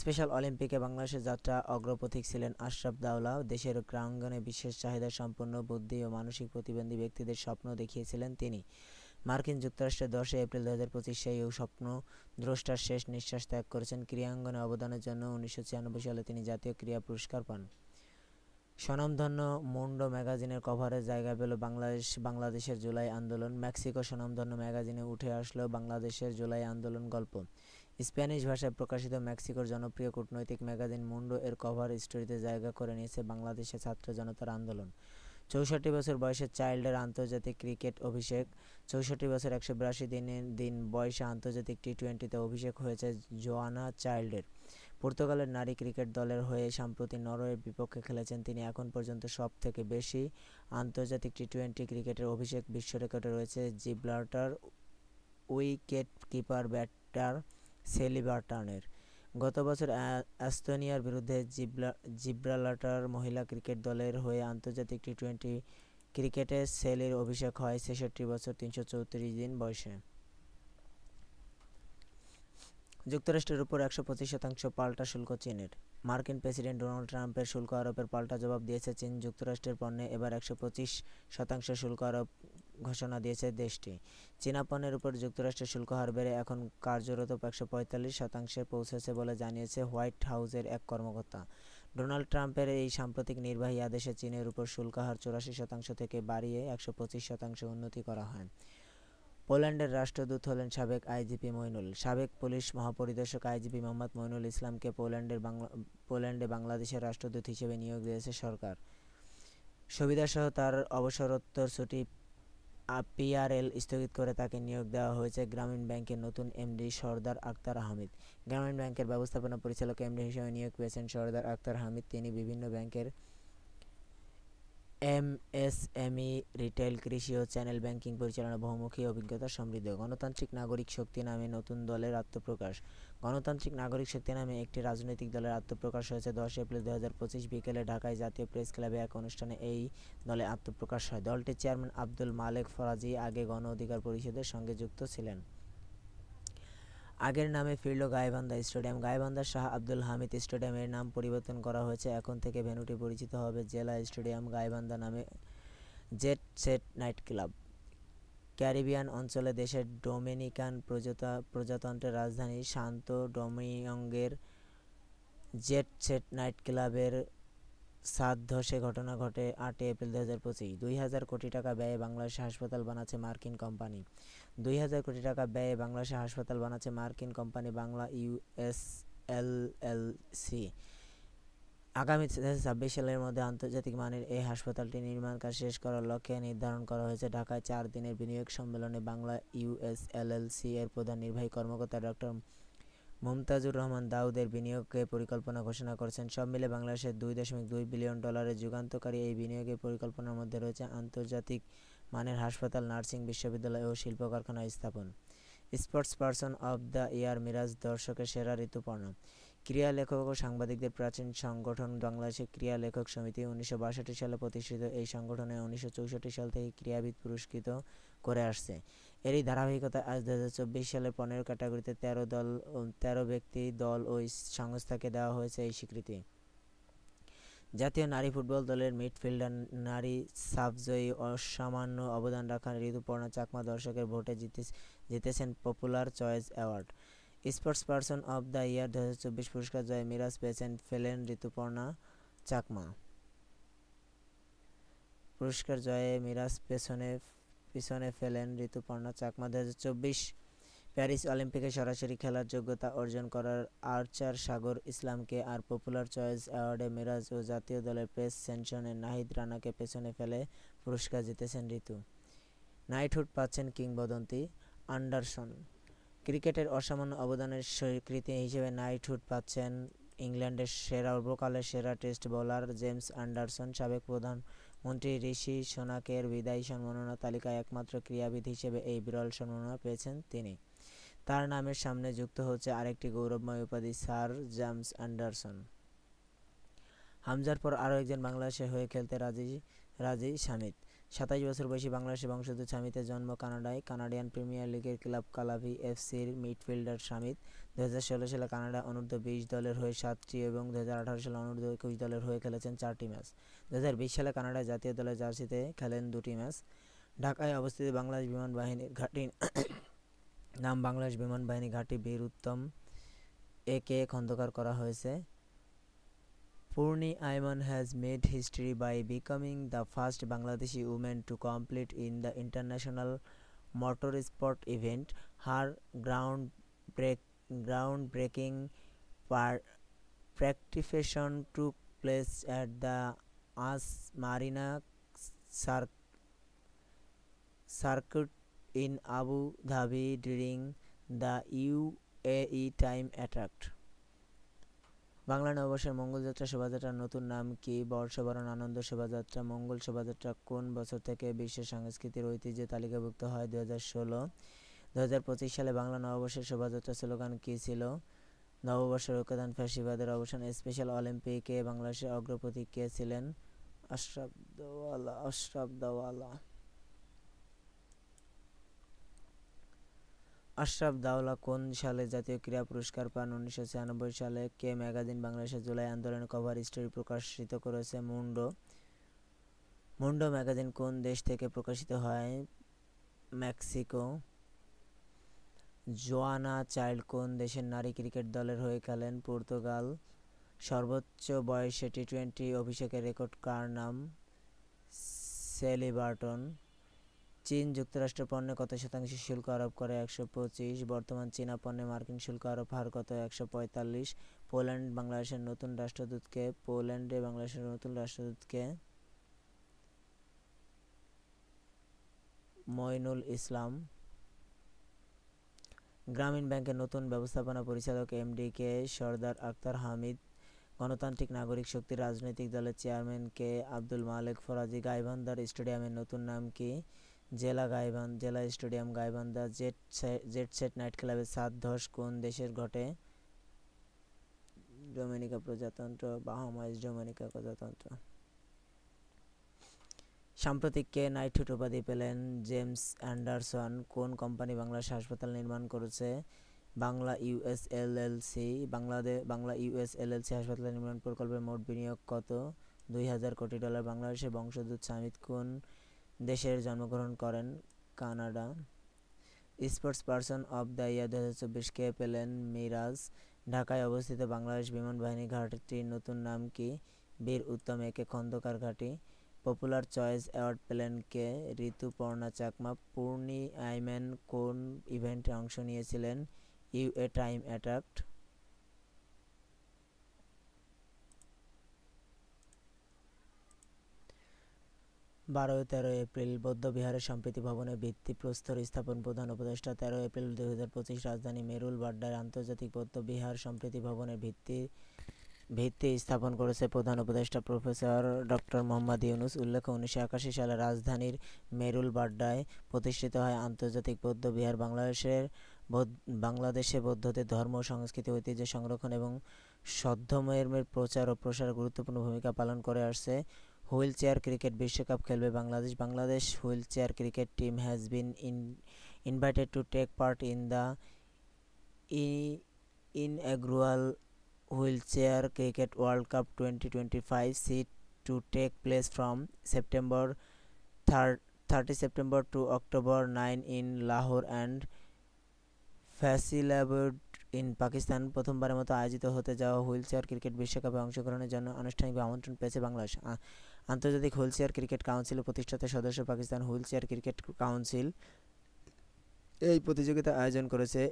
স্পেশাল অলিম্পিকে বাংলাদেশের যাত্রা অগ্রপথিক ছিলেন আশরাফ দাওলা। দেশের ক্রীড়াঙ্গনে বিশেষ চাহিদা সম্পন্ন বুদ্ধি ও মানসিক প্রতিবন্ধী ব্যক্তিদের স্বপ্ন দেখিয়েছিলেন তিনি। মার্কিন যুক্তরাষ্ট্রে 10 এপ্রিল 2025 সেই স্বপ্ন দ্রষ্টার শেষ নিঃশ্বাস ত্যাগ করেছেন। ক্রীড়াঙ্গনে অবদানের জন্য 1996 সালে তিনি জাতীয় ক্রীড়া পুরস্কার পান। স্বনামধন্য মুন্ডো ম্যাগাজিনের কভারে জায়গা পেল বাংলাদেশের জুলাই আন্দোলন। মেক্সিকো স্বনামধন্য ম্যাগাজিনে উঠে আসলো বাংলাদেশের জুলাই আন্দোলন গল্প। স্প্যানিশ ভাষায় প্রকাশিত মেক্সিকোর জনপ্রিয় কূটনৈতিক ম্যাগাজিন মুন্ডো এর কভার স্টোরিতে জায়গা করে নিয়েছে বাংলাদেশের ছাত্র জনতার আন্দোলন। 64 বছর বয়সে চাইল্ডের আন্তর্জাতিক ক্রিকেট অভিষেক। 64 বছর 182 দিন বয়সে আন্তর্জাতিক টি-20তে অভিষেক হয়েছে জোয়ানা চাইল্ডের। পর্তুগালের নারী ক্রিকেট দলের হয়ে সম্প্রতি নরওয়ের বিপক্ষে খেলেছেন তিনি। এখন পর্যন্ত সবথেকে বেশি আন্তর্জাতিক টি-20 ক্রিকেটের অভিষেক বিশ্ব রেকর্ডে রয়েছে জিব্রাল্টার উইকেট কিপার ব্যাটার সেলি বার্টনের। গত বছর এস্তোনিয়ার বিরুদ্ধে জিব্রাল্টার মহিলা ক্রিকেট দলের হয়ে আন্তর্জাতিক টি-20 ক্রিকেটে সেলির অভিষেক হয় 66 বছর 334 দিন বয়সে। যুক্তরাষ্ট্রের উপর 125% পাল্টা শুল্ক চীনের। মার্কিন প্রেসিডেন্ট ডোনাল্ড ট্রাম্পের শুল্ক আরোপের পাল্টা জবাব দিয়েছে চীন। যুক্তরাষ্ট্রের পণ্যে এবার 125% শুল্ক আরোপ ঘোষণা দিয়েছে দেশটি। চীনা পণ্যের উপর যুক্তরাষ্ট্রের শুল্ক হার বেড়ে এখন কার্যরত 145% পৌঁছেছে বলে জানিয়েছে হোয়াইট হাউসের এক কর্মকর্তা। ডোনাল্ড ট্রাম্পের এই সাম্প্রতিক নির্বাহী আদেশে চীনের উপর শুল্ক হার 84% থেকে বাড়িয়ে 125% উন্নতি করা হয়। পোল্যান্ডের রাষ্ট্রদূত হলেন সাবেক আইজিপি মইনুল। সাবেক পুলিশ মহাপরিদর্শক আইজিপি মোহাম্মদ মইনুল ইসলামকে পোল্যান্ডে বাংলাদেশের রাষ্ট্রদূত হিসেবে নিয়োগ দিয়েছে সরকার। সুবিধাসহ তার অবসরোত্তর ছুটি পিআরএল স্থগিত করে তাকে নিয়োগ দেওয়া হয়েছে গ্রামীণ ব্যাংকের নতুন এমডি সরদার আক্তার হামিদ। গ্রামীণ ব্যাংকের ব্যবস্থাপনা পরিচালক এমডি হিসেবে নিয়োগ পেয়েছেন সরদার আক্তার হামিদ। তিনি বিভিন্ন ব্যাংকের এমএসএমই, রিটেল, কৃষি ও চ্যানেল ব্যাংকিং পরিচালনা বহুমুখী অভিজ্ঞতা সমৃদ্ধ। গণতান্ত্রিক নাগরিক শক্তি নামে নতুন দলের আত্মপ্রকাশ। গণতান্ত্রিক নাগরিক শক্তি নামে একটি রাজনৈতিক দলের আত্মপ্রকাশ হয়েছে 10 এপ্রিল 2025 বিকেলে ঢাকায় জাতীয় প্রেস ক্লাবে এক অনুষ্ঠানে এই দলে আত্মপ্রকাশ হয়। দলটির চেয়ারম্যান আব্দুল মালেক ফরাজি আগে গণ অধিকার পরিষদের সঙ্গে যুক্ত ছিলেন। আগের নামে ফিরল গাইবান্ধা স্টেডিয়াম। গাইবান্ধার শাহ আব্দুল হামিদ স্টেডিয়ামের নাম পরিবর্তন করা হয়েছে। এখন থেকে ভেন্যুটি পরিচিত হবে জেলা স্টেডিয়াম গাইবান্ধা নামে। Jet set night club. Caribbean অঞ্চলে দেশের ডোমিনিকান প্রজাতন্ত্রের রাজধানী সান্তো ডোমিঙ্গোর জেট সেট নাইট ক্লাবের ছাদ ধসে ঘটনা ঘটে 8 এপ্রিল 2025। 2000 কোটি টাকা ব্যয়ে বাংলাদেশে হাসপাতাল বানাচ্ছে মার্কিন কোম্পানি। 2000 কোটি টাকা ব্যয়ে বাংলাদেশে হাসপাতাল বানাচ্ছে মার্কিন কোম্পানি বাংলা ইউএসএলএলসি। আগামী 2026 সালের মধ্যে আন্তর্জাতিক মানের এই হাসপাতালটি নির্মাণ কাজ শেষ করার লক্ষ্যে নির্ধারণ করা হয়েছে। ঢাকায় 4 দিনের বিনিয়োগ সম্মেলনে বাংলা ইউএসএলএলসি এর প্রধান নির্বাহী কর্মকর্তা ডক্টর মুমতাজুর রহমান দাউদের বিনিয়োগের পরিকল্পনা ঘোষণা করেছেন। সব মিলে বাংলাদেশের $2.2 বিলিয়ন যুগান্তকারী এই বিনিয়োগের পরিকল্পনার মধ্যে রয়েছে আন্তর্জাতিক মানের হাসপাতাল, নার্সিং বিশ্ববিদ্যালয় ও শিল্প কারখানা স্থাপন। Sports person of the year Miraz দর্শকের সেরা ঋতুপর্ণ। ক্রীড়া লেখক ও সাংবাদিকদের প্রাচীন সংগঠন বাংলাদেশের ক্রীড়া লেখক সমিতি 1962 সালে প্রতিষ্ঠিত। এই সংগঠনে 1964 সাল থেকে ক্রীড়াবিদ পুরস্কৃত করে আসছে। এরই ধারাবাহিকতায় আজ 2024 সালের 15 ক্যাটাগরিতে 13 ব্যক্তি, দল ও সংস্থাকে দেওয়া হয়েছে এই স্বীকৃতি। জাতীয় নারী ফুটবল দলের মিডফিল্ডার নারী সাফজয়ী অসামান্য অবদান রাখা ঋতুপর্ণা চাকমা দর্শকের ভোটে জিতেছেন popular choice award. Sports person of the ইয়ার 2024 পুরস্কার জয়ে মিরাজ পেয়েছেন ফেলেন ঋতুপর্ণা চাকমা। পুরস্কার জয়ে মিরাজ পিছনে ফেলেন ঋতুপর্ণা চাকমা। 2024 প্যারিস অলিম্পিকে সরাসরি খেলার যোগ্যতা অর্জন করার আর্চার সাগর ইসলামকে আর পপুলার চয়েস অ্যাওয়ার্ডে মিরাজ ও জাতীয় দলের প্রেস সেনশনে নাহিদ রানাকে পেছনে ফেলে পুরস্কার জিতেছেন ঋতু। নাইটহুড পাচ্ছেন কিংবদন্তি অ্যান্ডারসন। ক্রিকেটের অসামান্য অবদানের স্বীকৃতি হিসেবে নাইটহুড পাচ্ছেন ইংল্যান্ডের সর্বকালের সেরা টেস্ট বোলার জেমস অ্যান্ডারসন। সাবেক প্রধানমন্ত্রী ঋষি সোনাকের বিদায়ী সম্মাননা তালিকায় একমাত্র ক্রীড়াবিদ হিসেবে এই বিরল সম্মাননা পেয়েছেন তিনি। তার নামের সামনে যুক্ত হচ্ছে আরেকটি গৌরবময় উপাধি, স্যার জেমস অ্যান্ডারসন। হামজার পর আরও একজন বাংলাদেশের হয়ে খেলতে রাজি শামিত। ২৭ বছর বয়সী বাংলাদেশি বংশোদ্ভূত শামিতের জন্ম কানাডায়। কানাডিয়ান প্রিমিয়ার লিগের ক্লাব কালাভি এফসির মিডফিল্ডার শামিত ২০১৬ সালে কানাডা অনূর্ধ্ব-২০ দলের হয়ে ৭টি এবং ২০১৮ সালে অনূর্ধ্ব-২১ দলের হয়ে খেলেছেন ৪টি ম্যাচ। ২০২০ সালে কানাডার জাতীয় দলের জার্সিতে খেলেন ২টি ম্যাচ। ঢাকায় অবস্থিত বাংলাদেশ বিমান বাহিনীর ঘাঁটির নাম বাংলাদেশ বিমান বাহিনী ঘাঁটি বীর উত্তম এ.কে খন্দকার করা হয়েছে। Purni Ayman has made history by becoming the first Bangladeshi woman to compete in the international motorsport event. Her groundbreaking participation took place at the AS Marina circuit in Abu Dhabi during the UAE time attack. Bangla নববর্ষের মঙ্গলযাত্রা শোভাযাত্রার নতুন নাম কি? বর্ষবরণ আনন্দ শোভাযাত্রা। মঙ্গল শোভাযাত্রা কোন বছর থেকে বিশ্ব সাংস্কৃতিক ঐতিহ্যে তালিকাভুক্ত হয়? ২০১৬। ২০২৫ সালে বাংলা নববর্ষের শোভাযাত্রা স্লোগান কী ছিল? নববর্ষের ঐক্যদান, ফ্যাসিবাদের অবসান। স্পেশাল অলিম্পিকে বাংলাদেশের অগ্রপথিক কে ছিলেন? আশরাফ দাওয়ালা। আশরাফ দাওলা কোন সালে জাতীয় ক্রীড়া পুরস্কার পান? ১৯৯৬ সালে। কে ম্যাগাজিন বাংলাদেশের জুলাই আন্দোলনের কভার স্টোরি প্রকাশিত করেছে? মুন্ডো ম্যাগাজিন কোন দেশ থেকে প্রকাশিত হয়? মেক্সিকো। জোয়ানা চাইল্ড কোন দেশের নারী ক্রিকেট দলের হয়ে খেলেন? পর্তুগাল। সর্বোচ্চ বয়সে টি-টোয়েন্টি অভিষেকের রেকর্ড কার নাম? সেলি বার্টন। চীন যুক্তরাষ্ট্র পণ্যে কত শতাংশ শুল্ক আরোপ করে? ১২৫। বর্তমান চীনা পণ্যে মার্কিন শুল্ক আরোপ হার কত? ১৪৫। পোল্যান্ডে বাংলাদেশের নতুন রাষ্ট্রদূতকে? মইনুল ইসলাম। গ্রামীণ ব্যাংকের নতুন ব্যবস্থাপনা পরিচালক এমডি কে? সরদার আখতার হামিদ। গণতান্ত্রিক নাগরিক শক্তির রাজনৈতিক দলের চেয়ারম্যান কে? আব্দুল মালেক ফরাজি। গাইবান্ধার স্টেডিয়ামের নতুন নাম কি? জেলা stadium Gaibandha. Jet set night ক্লাবের ছাদ ধস কোন দেশের ঘটে? ডোমিনিকা প্রজাতন্ত্র, বাহামাস ডোমিনিকা প্রজাতন্ত্র। সাম্প্রতিক কে নাইটহুড উপাধি পেলেন? James Anderson. কোন কোম্পানি বাংলাদেশ হাসপাতাল নির্মাণ করেছে? Bangla US LLC. Bangla US LLC হাসপাতাল নির্মাণ প্রকল্পের মোট বিনিয়োগ কত? ২,০০০ কোটি ডলার। বাংলাদেশের বংশোদ্ভূত শামিত কোন দেশের জন্মগ্রহণ করেন? Canada. Sports person of the ইয়ার ২০২৪ কে পেলেন? মিরাজ। ঢাকায় অবস্থিত বাংলাদেশ বিমান বাহিনী ঘাঁটির নতুন নাম কি? বীর উত্তম এ.কে খন্দকার ঘাঁটি। পপুলার চয়েস অ্যাওয়ার্ড পেলেন কে? ঋতুপর্ণা চাকমা। পূর্ণি আইম্যান কোন ইভেন্টে অংশ নিয়েছিলেন? UA time attack. ১২-১৩ এপ্রিল বৌদ্ধবিহারের সম্প্রীতি ভবনের ভিত্তিপ্রস্তর স্থাপন প্রধান উপদেষ্টা। ১৩ এপ্রিল ২০২৫ রাজধানী মেরুল বাড্ডায় আন্তর্জাতিক বৌদ্ধবিহার সম্প্রীতি ভবনের ভিত্তি স্থাপন করেছে প্রধান উপদেষ্টা প্রফেসর ডক্টর মোহাম্মদ ইউনূস। উল্লেখ্য, ১৯৮১ সালে রাজধানীর মেরুল বাড্ডায় প্রতিষ্ঠিত হয় আন্তর্জাতিক বৌদ্ধবিহার। বাংলাদেশে বৌদ্ধদের ধর্ম ও সংস্কৃতি ঐতিহ্য সংরক্ষণ এবং সদ্ধর্মের প্রচার ও প্রসারে গুরুত্বপূর্ণ ভূমিকা পালন করে আসছে। হুইলচেয়ার ক্রিকেট বিশ্বকাপ খেলবে Bangladesh. Bangladesh wheelchair cricket team has been invited to take part in the inaugural Wheelchair Cricket World Cup 2025 set to take place from September 30 to October 9 in Lahore and Faisalabad in Pakistan. প্রথমবারের মতো আয়োজিত হতে যাওয়া হুইলচেয়ার ক্রিকেট বিশ্বকাপে অংশগ্রহণের জন্য আনুষ্ঠানিকভাবে আমন্ত্রণ পেয়েছে বাংলাদেশ। আন্তর্জাতিক হুইলচেয়ার ক্রিকেট কাউন্সিলের প্রতিষ্ঠাতা সদস্য পাকিস্তান হুইলচেয়ার ক্রিকেট কাউন্সিল এই প্রতিযোগিতা আয়োজন করেছে।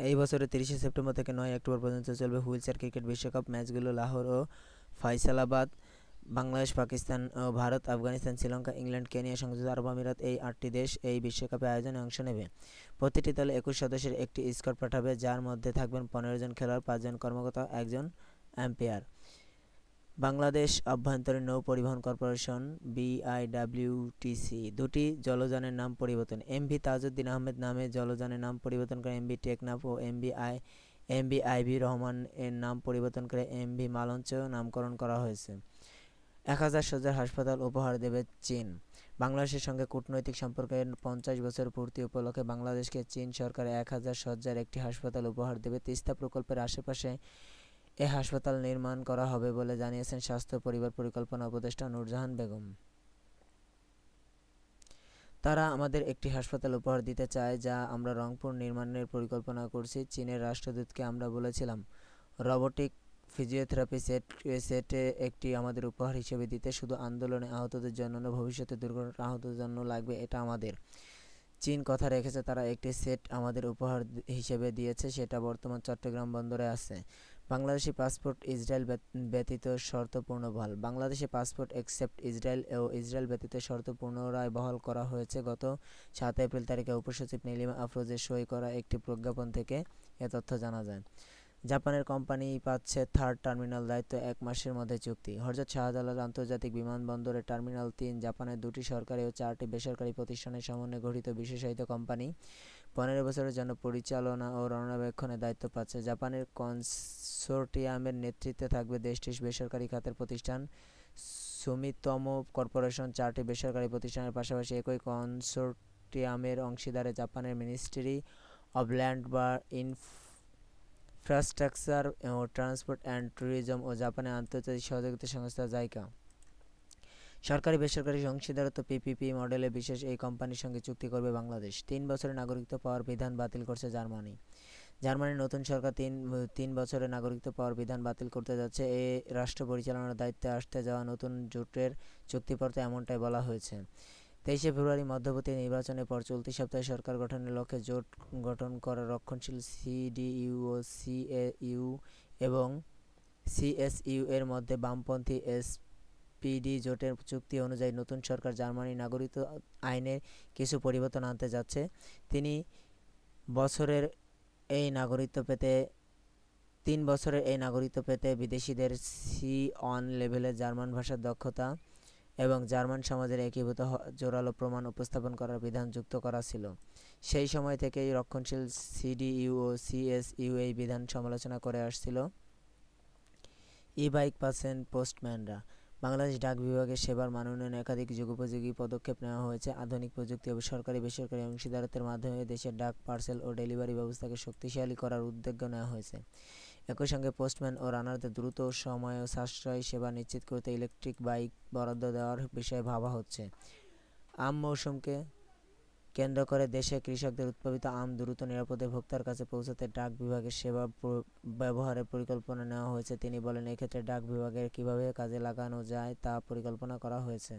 এই বছরের 30 সেপ্টেম্বর থেকে 9 অক্টোবর পর্যন্ত চলবে হুইলচেয়ার ক্রিকেট বিশ্বকাপ। ম্যাচগুলো লাহোর ও ফয়সালাবাদ। বাংলাদেশ, পাকিস্তান ও ভারত, আফগানিস্তান, শ্রীলঙ্কা, ইংল্যান্ড, কেনিয়া, সংযুক্ত আরব আমিরাত এই 8টি দেশ এই বিশ্বকাপে আয়োজনে অংশ নেবে। প্রতিটি দলে 21 সদস্যের একটি স্কোয়াড পাঠাবে, যার মধ্যে থাকবেন 15 জন খেলোয়াড়, 5 জন কর্মকর্তা, 1 জন আম্পায়ার। বাংলাদেশ অভ্যন্তরীণ নৌ পরিবহন কর্পোরেশন বিআইডব্লিউটিসি দুটি জলযানের নাম পরিবর্তন। এমভি তাজউদ্দিন আহমেদ নামে জলযানের নাম পরিবর্তন করে এমভি টেকনাফ ও এমভি আইভি রহমান এর নাম পরিবর্তন করে এমভি মালঞ্চ নামকরণ করা হয়েছে। 1000 শয্যার হাসপাতাল উপহার দেবে চীন। বাংলাদেশের সঙ্গে কূটনৈতিক সম্পর্কের 50 বছর পূর্তি উপলক্ষে বাংলাদেশকে চীন সরকার 1000 শয্যার একটি হাসপাতাল উপহার দেবে। তিস্তা প্রকল্পের আশেপাশে এ হাসপাতাল নির্মাণ করা হবে বলে জানিয়েছেন স্বাস্থ্য পরিবার পরিকল্পনা উপদেষ্টা নূরজাহান বেগম। তারা আমাদের একটি হাসপাতাল উপহার দিতে চায়, যা আমরা রংপুর নির্মাণের পরিকল্পনা করছি। চীনের রাষ্ট্রদূতকে আমরা বলেছিলাম রোবোটিক ফিজিওথেরাপি সেটে একটি আমাদের উপহার হিসেবে দিতে। শুধু আন্দোলনে আহতদের জন্য না, ভবিষ্যতে দুর্ঘটনা আহতদের জন্য লাগবে, এটা আমাদের। চীন কথা রেখেছে, তারা একটি সেট আমাদের উপহার হিসেবে দিয়েছে, সেটা বর্তমান চট্টগ্রাম বন্দরে আছে। বাংলাদেশি পাসপোর্ট ইসরায়েল ব্যতীত শর্তপূর্ণ বহাল। বাংলাদেশি পাসপোর্ট এক্সেপ্ট ইসরায়েল ও ইসরায়েল ব্যতীত শর্ত পুনরায় বহাল করা হয়েছে। গত 7 এপ্রিল তারিখে উপসচিব নীলিমা আফরোজের সই করা একটি প্রজ্ঞাপন থেকে এ তথ্য জানা যায়। জাপানের কোম্পানি পাচ্ছে থার্ড টার্মিনাল দায়িত্ব 1 মাসের মধ্যে চুক্তি। হযরত শাহজালাল আন্তর্জাতিক বিমানবন্দরের টার্মিনাল 3 জাপানের 2টি সরকারি ও 4টি বেসরকারি প্রতিষ্ঠানের সমন্বয়ে গঠিত বিশেষায়িত কোম্পানি 15 বছরের জন্য পরিচালনা ও রক্ষণাবেক্ষণের দায়িত্ব পাচ্ছে। জাপানের কনসোর্টিয়ামের নেতৃত্বে থাকবে দেশটির বেসরকারি খাতের প্রতিষ্ঠান সুমিতোমো কর্পোরেশন। 4টি বেসরকারি প্রতিষ্ঠানের পাশাপাশি একই কনসোর্টিয়ামের অংশীদারে জাপানের মিনিস্ট্রি অব ল্যান্ড বা ইনফ্রাস্ট্রাকচার ও ট্রান্সপোর্ট অ্যান্ড ট্যুরিজম ও জাপানের আন্তর্জাতিক সহযোগিতা সংস্থা জাইকা। সরকারি বেসরকারি অংশীদারত্ব পিপিপি মডেলে বিশেষ এই কোম্পানির সঙ্গে চুক্তি করবে বাংলাদেশ। 3 বছরের নাগরিকত্ব পাওয়ার বিধান বাতিল করছে জার্মানি। জার্মানির নতুন সরকার 3 বছরের নাগরিকত্ব পাওয়ার বিধান বাতিল করতে যাচ্ছে। এ রাষ্ট্র পরিচালনার দায়িত্বে আসতে যাওয়া নতুন জোটের চুক্তিপত্রে এমনটাই বলা হয়েছে। 23 ফেব্রুয়ারি মধ্যবর্তী নির্বাচনের পর চলতি সপ্তাহে সরকার গঠনের লক্ষ্যে জোট গঠন করা রক্ষণশীল সিডিইউ ও সিএইউ এবং সিএসইউ এর মধ্যে বামপন্থী এসপিডি জোটের চুক্তি অনুযায়ী নতুন সরকার জার্মানির নাগরিকত্ব আইনে কিছু পরিবর্তন আনতে যাচ্ছে। 3 বছরের এই নাগরিকত্ব পেতে বিদেশিদের সি1 লেভেলের জার্মান ভাষার দক্ষতা এবং জার্মান সমাজের একীভূত জোরালো প্রমাণ উপস্থাপন করার বিধান যুক্ত করা ছিল। সেই সময় থেকেই রক্ষণশীল সিডিইউ ও সিএসইউ এই বিধান সমালোচনা করে আসছিল। ই-বাইক পাচ্ছেন পোস্টম্যানরা। বাংলাদেশ ডাক বিভাগের সেবার মান উন্নয়নে একাধিক যুগোপযোগী পদক্ষেপ নেওয়া হয়েছে। আধুনিক প্রযুক্তি ও সরকারি বেসরকারি অংশীদারত্বের মাধ্যমে দেশের ডাক পার্সেল ও ডেলিভারি ব্যবস্থাকে শক্তিশালী করার উদ্যোগ নেওয়া হয়েছে। একই সঙ্গে পোস্টম্যান ও রানারদের দ্রুত সময় ও সাশ্রয়ী সেবা নিশ্চিত করতে ইলেকট্রিক বাইক বরাদ্দ দেওয়ার বিষয়ে ভাবা হচ্ছে। আম মৌসুমকে কেন্দ্র করে দেশে কৃষকদের উৎপাদিত আম দ্রুত নিরাপদে ভোক্তার কাছে পৌঁছাতে ডাক বিভাগের সেবা ব্যবহারের পরিকল্পনা নেওয়া হয়েছে। তিনি বলেন, এক্ষেত্রে ডাক বিভাগের কীভাবে কাজে লাগানো যায় তা পরিকল্পনা করা হয়েছে।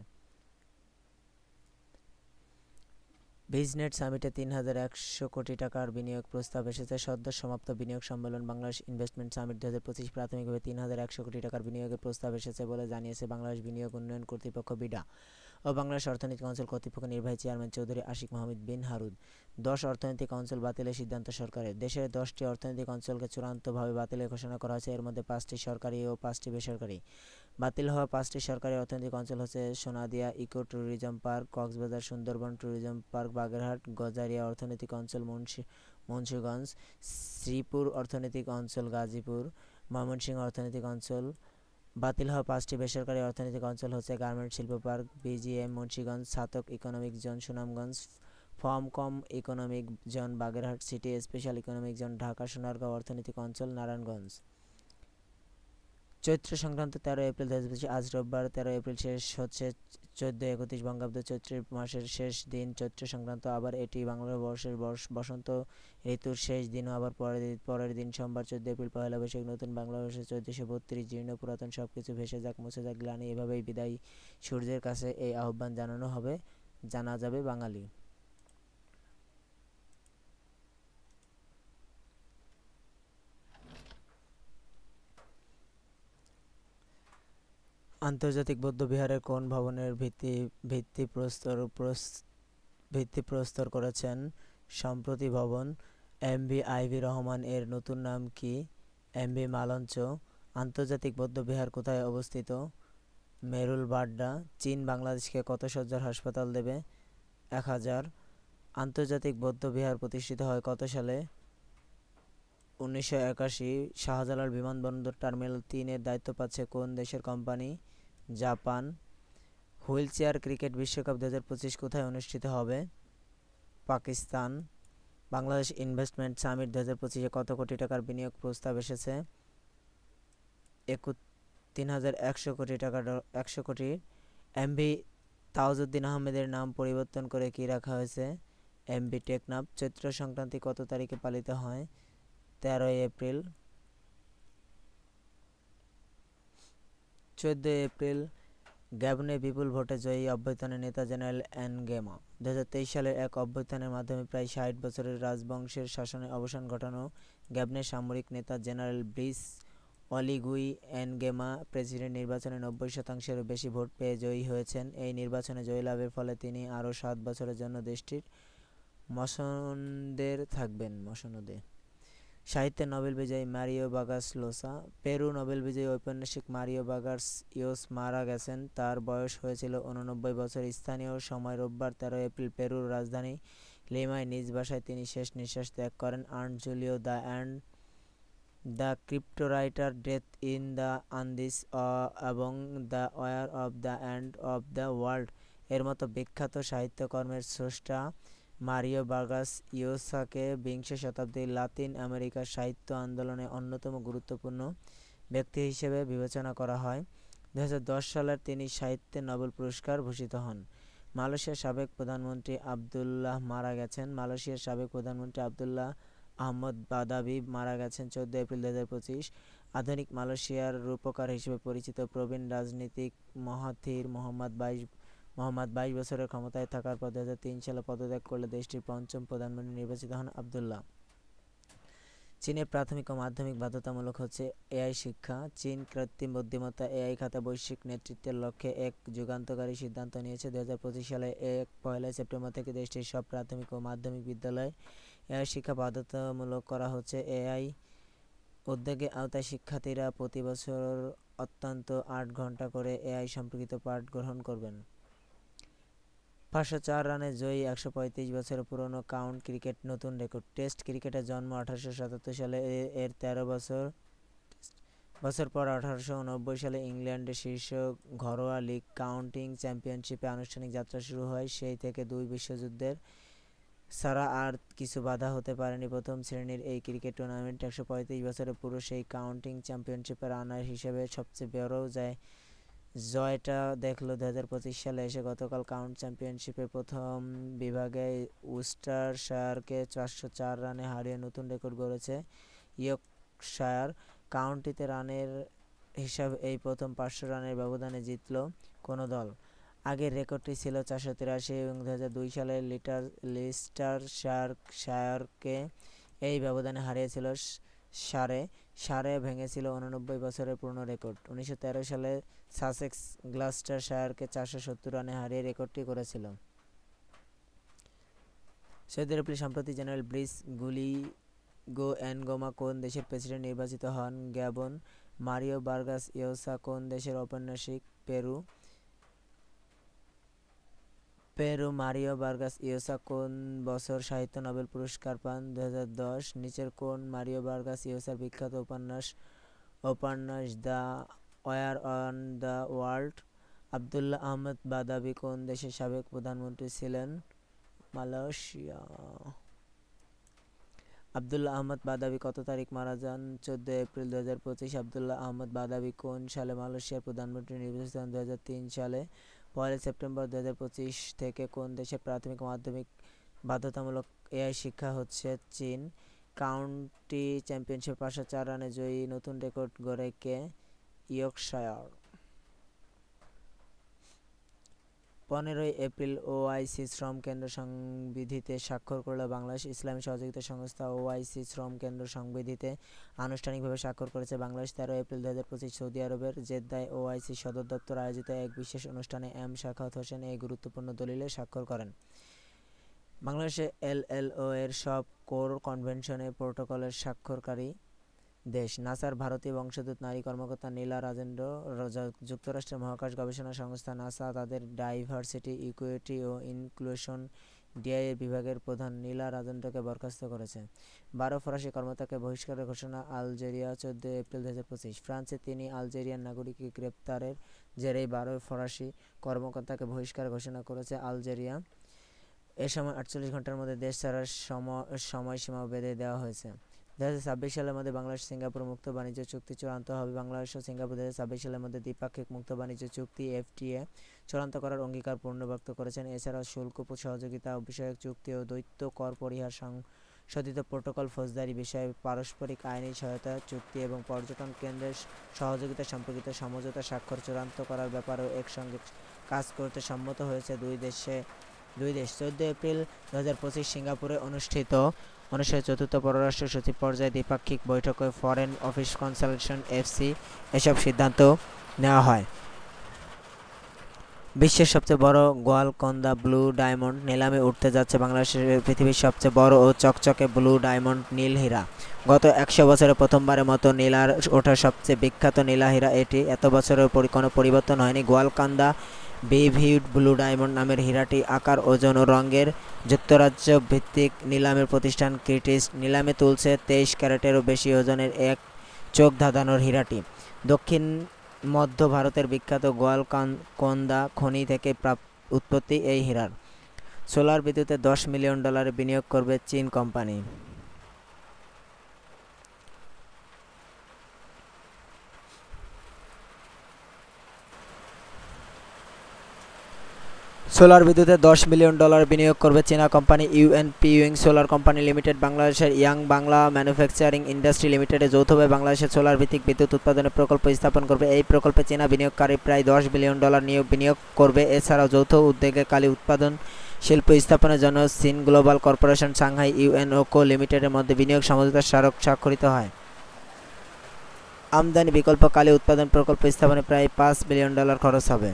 বিজনেট সামিটে 3100 কোটি টাকার বিনিয়োগ প্রস্তাব এসেছে। সদ্য সমাপ্ত বিনিয়োগ সম্মেলন বাংলাদেশ ইনভেস্টমেন্ট সামিট 2025 প্রাথমিকভাবে 3100 কোটি টাকার বিনিয়োগের প্রস্তাব এসেছে বলে জানিয়েছে বাংলাদেশ বিনিয়োগ উন্নয়ন কর্তৃপক্ষ বিডা ও বাংলাদেশ অর্থনীতি কাউন্সিল কর্তৃপক্ষ নির্বাহী চেয়ারম্যান চৌধুরী আশিক মাহমুদ বিন হারুন। 10 অর্থনৈতিক কাউন্সিল বাতিলের সিদ্ধান্ত সরকারের। দেশের 10টি অর্থনৈতিক অঞ্চলকে চূড়ান্তভাবে বাতিলের ঘোষণা করা হয়েছে। এর মধ্যে 5টি সরকারি ও 5টি বেসরকারি। বাতিল হওয়া 5টি সরকারি অর্থনৈতিক অঞ্চল হচ্ছে Sonadia eco tourism park, Cox's Bazar Sundarban tourism park, Bagerhat Gazaria অর্থনৈতিক অঞ্চল মুন্সিগঞ্জ, শ্রীপুর অর্থনৈতিক অঞ্চল গাজীপুর, ময়মনসিংহ অর্থনৈতিক অঞ্চল। বাতিল হওয়া 5টি বেসরকারি অর্থনৈতিক অঞ্চল হচ্ছে গার্মেন্টস শিল্প park BGM Munshiganj, Chhatak economic zone Sunamganj, ফর্মকম economic zone Bagerhat city, special economic zone Dhaka, Sonargaon অর্থনৈতিক অঞ্চল নারায়ণগঞ্জ। চৈত্র সংক্রান্ত 13 এপ্রিল 2025 আজ রোববার 13 এপ্রিল শেষ হচ্ছে 1431 বঙ্গাব্দ চৈত্র মাসের শেষ দিন চৈত্র সংক্রান্ত। আবার এটি বাংলা বর্ষের বসন্ত ঋতুর শেষ দিনও। আবার পরের দিন সোমবার 14 এপ্রিল পহেলা বৈশাখ। নতুন বাংলা বর্ষের 1432 জীর্ণ পুরাতন সব কিছু ভেসে যাক, মুছে যাক গ্লানি, এভাবেই বিদায়ী সূর্যের কাছে এই আহ্বান জানা যাবে বাঙালি। আন্তর্জাতিক বৌদ্ধবিহারের কোন ভবনের ভিত্তিপ্রস্তর করেছেন সম্প্রতি ভবন? এমভি রহমান এর নতুন নাম কি? এমভি মালঞ্চ। আন্তর্জাতিক বৌদ্ধবিহার কোথায় অবস্থিত? মেরুল বাড্ডা। চীন বাংলাদেশকে কত শয্যার হাসপাতাল দেবে? 1000। আন্তর্জাতিক বৌদ্ধবিহার প্রতিষ্ঠিত হয় কত সালে? 1981। শাহজালাল বিমানবন্দর টার্মিনাল 3 এর দায়িত্ব পাচ্ছে কোন দেশের কোম্পানি? জাপান। হুইলচেয়ার ক্রিকেট বিশ্বকাপ 2025 কোথায় অনুষ্ঠিত হবে? পাকিস্তান। বাংলাদেশ ইনভেস্টমেন্ট সামিট 2025-এ কত কোটি টাকার বিনিয়োগ প্রস্তাব এসেছে? 31,100 কোটি টাকা। 100 কোটি। এমভি তাওজউদ্দিন আহমেদের নাম পরিবর্তন করে কি রাখা হয়েছে? এমভি টেকনাফ। চৈত্র সংক্রান্তি কত তারিখে পালিত হয়? 13 এপ্রিল। 14 এপ্রিল। গ্যাবনে বিপুল ভোটে জয়ী অভ্যুত্থানের নেতা জেনারেল এনগেমা। 2023 সালের এক অভ্যুত্থানের মাধ্যমে প্রায় 60 বছরের রাজবংশের শাসনের অবসান ঘটানো গ্যাবনের সামরিক নেতা জেনারেল ব্রিস অলিগুই এনগেমা প্রেসিডেন্ট নির্বাচনে 90%-এরও বেশি ভোট পেয়ে জয়ী হয়েছেন। এই নির্বাচনে জয়লাভের ফলে তিনি আরও 7 বছরের জন্য দেশটির মসনদে থাকবেন। সাহিত্যে নোবেল বিজয়ী মারিও বার্গাস লোসা। পেরু নোবেল বিজয়ী ঔপন্যাসিক মারিও বার্গাস ইয়োস মারা গেছেন। তার বয়স হয়েছিল 89 বছর। স্থানীয় সময় রোববার 13 এপ্রিল পেরুর রাজধানী লিমায় নিজ বাসায় তিনি শেষ নিঃশ্বাস ত্যাগ করেন। Ernst Julio the cryptowriter, death in the Andes এবং the war of the end of the world এর মতো বিখ্যাত সাহিত্যকর্মের স্রষ্টা মারিও বার্গাস ইয়োসাকে বিংশ শতাব্দীর লাতিন আমেরিকার সাহিত্য আন্দোলনে অন্যতম গুরুত্বপূর্ণ ব্যক্তি হিসেবে বিবেচনা করা হয়। 2010 সালে তিনি সাহিত্যে নোবেল পুরস্কার ভূষিত হন। মালয়েশিয়ার সাবেক প্রধানমন্ত্রী আবদুল্লাহ মারা গেছেন। মালয়েশিয়ার সাবেক প্রধানমন্ত্রী আবদুল্লাহ আহমদ বাদাবি মারা গেছেন 14 এপ্রিল 2025। আধুনিক মালয়েশিয়ার রূপকার হিসেবে পরিচিত প্রবীণ রাজনীতিক মহাথির মোহাম্মদ 22 বছরের ক্ষমতায় থাকার পর 2003 সালে পদত্যাগ করলে দেশটির পঞ্চম প্রধানমন্ত্রী নির্বাচিত হন আবদুল্লাহ। চীনে প্রাথমিক ও মাধ্যমিক বাধ্যতামূলক হচ্ছে এআই শিক্ষা। চীন কৃত্রিম বুদ্ধিমত্তা এআই খাতে বৈশ্বিক নেতৃত্বের লক্ষ্যে এক যুগান্তকারী সিদ্ধান্ত নিয়েছে। 2025 সালে 1 সেপ্টেম্বর থেকে দেশটির সব প্রাথমিক ও মাধ্যমিক বিদ্যালয়ে এআই শিক্ষা বাধ্যতামূলক করা হচ্ছে। এআই উদ্যোগের আওতায় শিক্ষার্থীরা প্রতি বছর অন্তত 8 ঘন্টা করে এআই সম্পর্কিত পাঠ গ্রহণ করবেন। 504 রানে জয়ী 135 বছরের পুরনো কাউন্টি ক্রিকেট নতুন রেকর্ড। টেস্ট ক্রিকেটের জন্ম 1877 সালে। এর 13 বছর পর 1889 সালে ইংল্যান্ডের শীর্ষ ঘরোয়া লীগ কাউন্টি চ্যাম্পিয়নশিপে আনুষ্ঠানিক যাত্রা শুরু হয়। সেই থেকে দুই বিশ্বযুদ্ধের ছাড়া আর কিছু বাধা হতে পারেনি প্রথম শ্রেণীর এই ক্রিকেট টুর্নামেন্ট। 135 বছরের পুরুষ এই কাউন্টি চ্যাম্পিয়নশিপের রানার হিসেবে সবচেয়ে বড় জয়টা দেখল 2025 সালে এসে। গতকাল কাউন্টি চ্যাম্পিয়নশিপের প্রথম বিভাগে ওস্টারশায়ারকে 404 রানে হারিয়ে নতুন রেকর্ড গড়েছে ইয়র্কশায়ার। কাউন্টিতে রানের হিসাবে এই প্রথম 500 রানের ব্যবধানে জিতল কোনো দল। আগের রেকর্ডটি ছিল 483 এবং 2002 সালে লিস্টারশায়ারকে এই ব্যবধানে হারিয়েছিল সারে ভেঙেছিল 89 বছরের পুরনো রেকর্ড। 1913 সালে সাসেক্স গ্লাস্টারশায়ারকে 470 রানে হারিয়ে রেকর্ডটি করেছিল। 14 এপ্রিল সম্প্রতি জেনারেল ব্রিস গুলিগো এনগোমা কোন দেশের প্রেসিডেন্ট নির্বাচিত হন? গ্যাবন। মারিও বার্গাস ইয়োসা কোন দেশের ঔপন্যাসিক? পেরু। মারিও বার্গাস ইয়োসা কোন বছর সাহিত্য নোবেল পুরস্কার পান? 2010। নিচের কোন মারিও বার্গাস ইয়োসার বিখ্যাত উপন্যাস the war on the world? Abdullah Ahmad Badawi কোন দেশের সাবেক প্রধানমন্ত্রী ছিলেন? মালয়েশিয়া। আবদুল্লাহ আহমদ বাদাবি কত তারিখ মারা যান? 14 এপ্রিল 2025। আবদুল্লাহ আহমদ বাদাবি কোন সালে মালয়েশিয়ার প্রধানমন্ত্রী নির্বাচিত হন? 2003 সালে। 1 সেপ্টেম্বর 2025 থেকে কোন দেশের প্রাথমিক ও মাধ্যমিক বাধ্যতামূলক এআই শিক্ষা হচ্ছে? চীন। কাউন্টি চ্যাম্পিয়নশিপে 504 রানে জয়ী নতুন রেকর্ড গড়ে কে? ইয়র্কশায়ার। 15 এপ্রিল ওআইসি শ্রম কেন্দ্র সংবিধিতে স্বাক্ষর করলো বাংলাদেশ। ইসলামী সহযোগিতা সংস্থা ওআইসি শ্রম কেন্দ্র সংবিধিতে আনুষ্ঠানিকভাবে স্বাক্ষর করেছে বাংলাদেশ। 13 এপ্রিল 2025 সৌদি আরবের জেদ্দায় ওআইসি সদর দপ্তর আয়োজিত এক বিশেষ অনুষ্ঠানে এম শাখাওয়াত হোসেন এই গুরুত্বপূর্ণ দলিলে স্বাক্ষর করেন। বাংলাদেশে এলএলও এর সব কোর কনভেনশনে প্রোটোকলের স্বাক্ষরকারী দেশ। নাসার ভারতীয় বংশোদ্ভূত নারী কর্মকর্তা নীলা রাজেন্দ্র যুক্তরাষ্ট্রের মহাকাশ গবেষণা সংস্থা নাসা তাদের ডাইভার্সিটি, ইকুইটি ও ইনক্লুশন ডিআই বিভাগের প্রধান নীলা রাজেন্দ্রকে বরখাস্ত করেছে। 12 ফরাসি কর্মকর্তাকে বহিষ্কারের ঘোষণা আলজেরিয়া। 14 এপ্রিল 2025 ফ্রান্সে তিনি আলজেরিয়ান নাগরিককে গ্রেপ্তারের জেরেই 12 ফরাসি কর্মকর্তাকে বহিষ্কার ঘোষণা করেছে আলজেরিয়া। এ সময় 48 ঘন্টার মধ্যে দেশ ছাড়ার সময়সীমা বেঁধে দেওয়া হয়েছে। 2026 সালের মধ্যে বাংলাদেশ সিঙ্গাপুর মুক্ত বাণিজ্য চুক্তি চূড়ান্ত হবে। বাংলাদেশ ও সিঙ্গাপুর 2026 সালের মধ্যে দ্বিপাক্ষিক মুক্ত বাণিজ্য চুক্তি এফটিএ চূড়ান্ত করার অঙ্গীকার পুনর্ব্যক্ত করেছেন। এছাড়াও শুল্ক সহযোগিতা বিষয়ক চুক্তি ও দ্বৈত কর পরিহার সংশোধিত প্রোটোকল, ফৌজদারি বিষয়ে পারস্পরিক আইনি সহায়তা চুক্তি এবং পর্যটন কেন্দ্রের সহযোগিতা সম্পর্কিত সমঝোতা স্বাক্ষর চূড়ান্ত করার ব্যাপারেও একসঙ্গে কাজ করতে সম্মত হয়েছে দুই দেশ। 14 এপ্রিল 2025 সিঙ্গাপুরে অনুষ্ঠিত চতুর্থ পররাষ্ট্র সচিব পর্যায়ে দ্বিপাক্ষিক বৈঠকে ফরেন অফিস কনসালটেশন এফসি এসব সিদ্ধান্ত নেওয়া হয়। বিশ্বের সবচেয়ে বড় গোয়ালকন্দা ব্লু ডায়মন্ড নিলামে উঠতে যাচ্ছে বাংলাদেশের পৃথিবীর সবচেয়ে বড় ও চকচকে ব্লু ডায়মন্ড নীল হীরা। গত 100 বছরে প্রথমবারের মতো নীলার ওঠা সবচেয়ে বিখ্যাত নীলা হীরা এটি। এত বছরের কোনো পরিবর্তন হয়নি। গোয়ালকান্দা বেভিউড ব্লু ডায়মন্ড নামের হীরাটি আকার, ওজন ও রঙের যুক্তরাজ্য ভিত্তিক নিলামের প্রতিষ্ঠান ক্রিটিস নিলামে তুলছে 23 ক্যারেটেরও বেশি ওজনের এক চোখ ধাঁধানোর হীরাটি। দক্ষিণ মধ্য ভারতের বিখ্যাত গোয়ালকন্দা খনি থেকে উৎপত্তি এই হীরার। সোলার বিদ্যুতে $10 মিলিয়ন বিনিয়োগ করবে চীন কোম্পানি। সোলার বিদ্যুতে $10 মিলিয়ন বিনিয়োগ করবে চীনা কোম্পানি ইউএনপিউইং সোলার কোম্পানি লিমিটেড। বাংলাদেশের ইয়াং বাংলা ম্যানুফ্যাকচারিং ইন্ডাস্ট্রি লিমিটেডে যৌথভাবে বাংলাদেশের সোলার ভিত্তিক বিদ্যুৎ উৎপাদনের প্রকল্প স্থাপন করবে। এই প্রকল্পে চীনা বিনিয়োগকারী প্রায় $10 বিলিয়ন বিনিয়োগ করবে। এছাড়াও যৌথ উদ্যোগে কালি উৎপাদন শিল্প স্থাপনের জন্য সিন গ্লোবাল কর্পোরেশন, সাংহাই ইউএনওকো লিমিটেডের মধ্যে বিনিয়োগ সমঝোতা স্মারক স্বাক্ষরিত হয়। আমদানি বিকল্প কালি উৎপাদন প্রকল্প স্থাপনে প্রায় $5 বিলিয়ন খরচ হবে।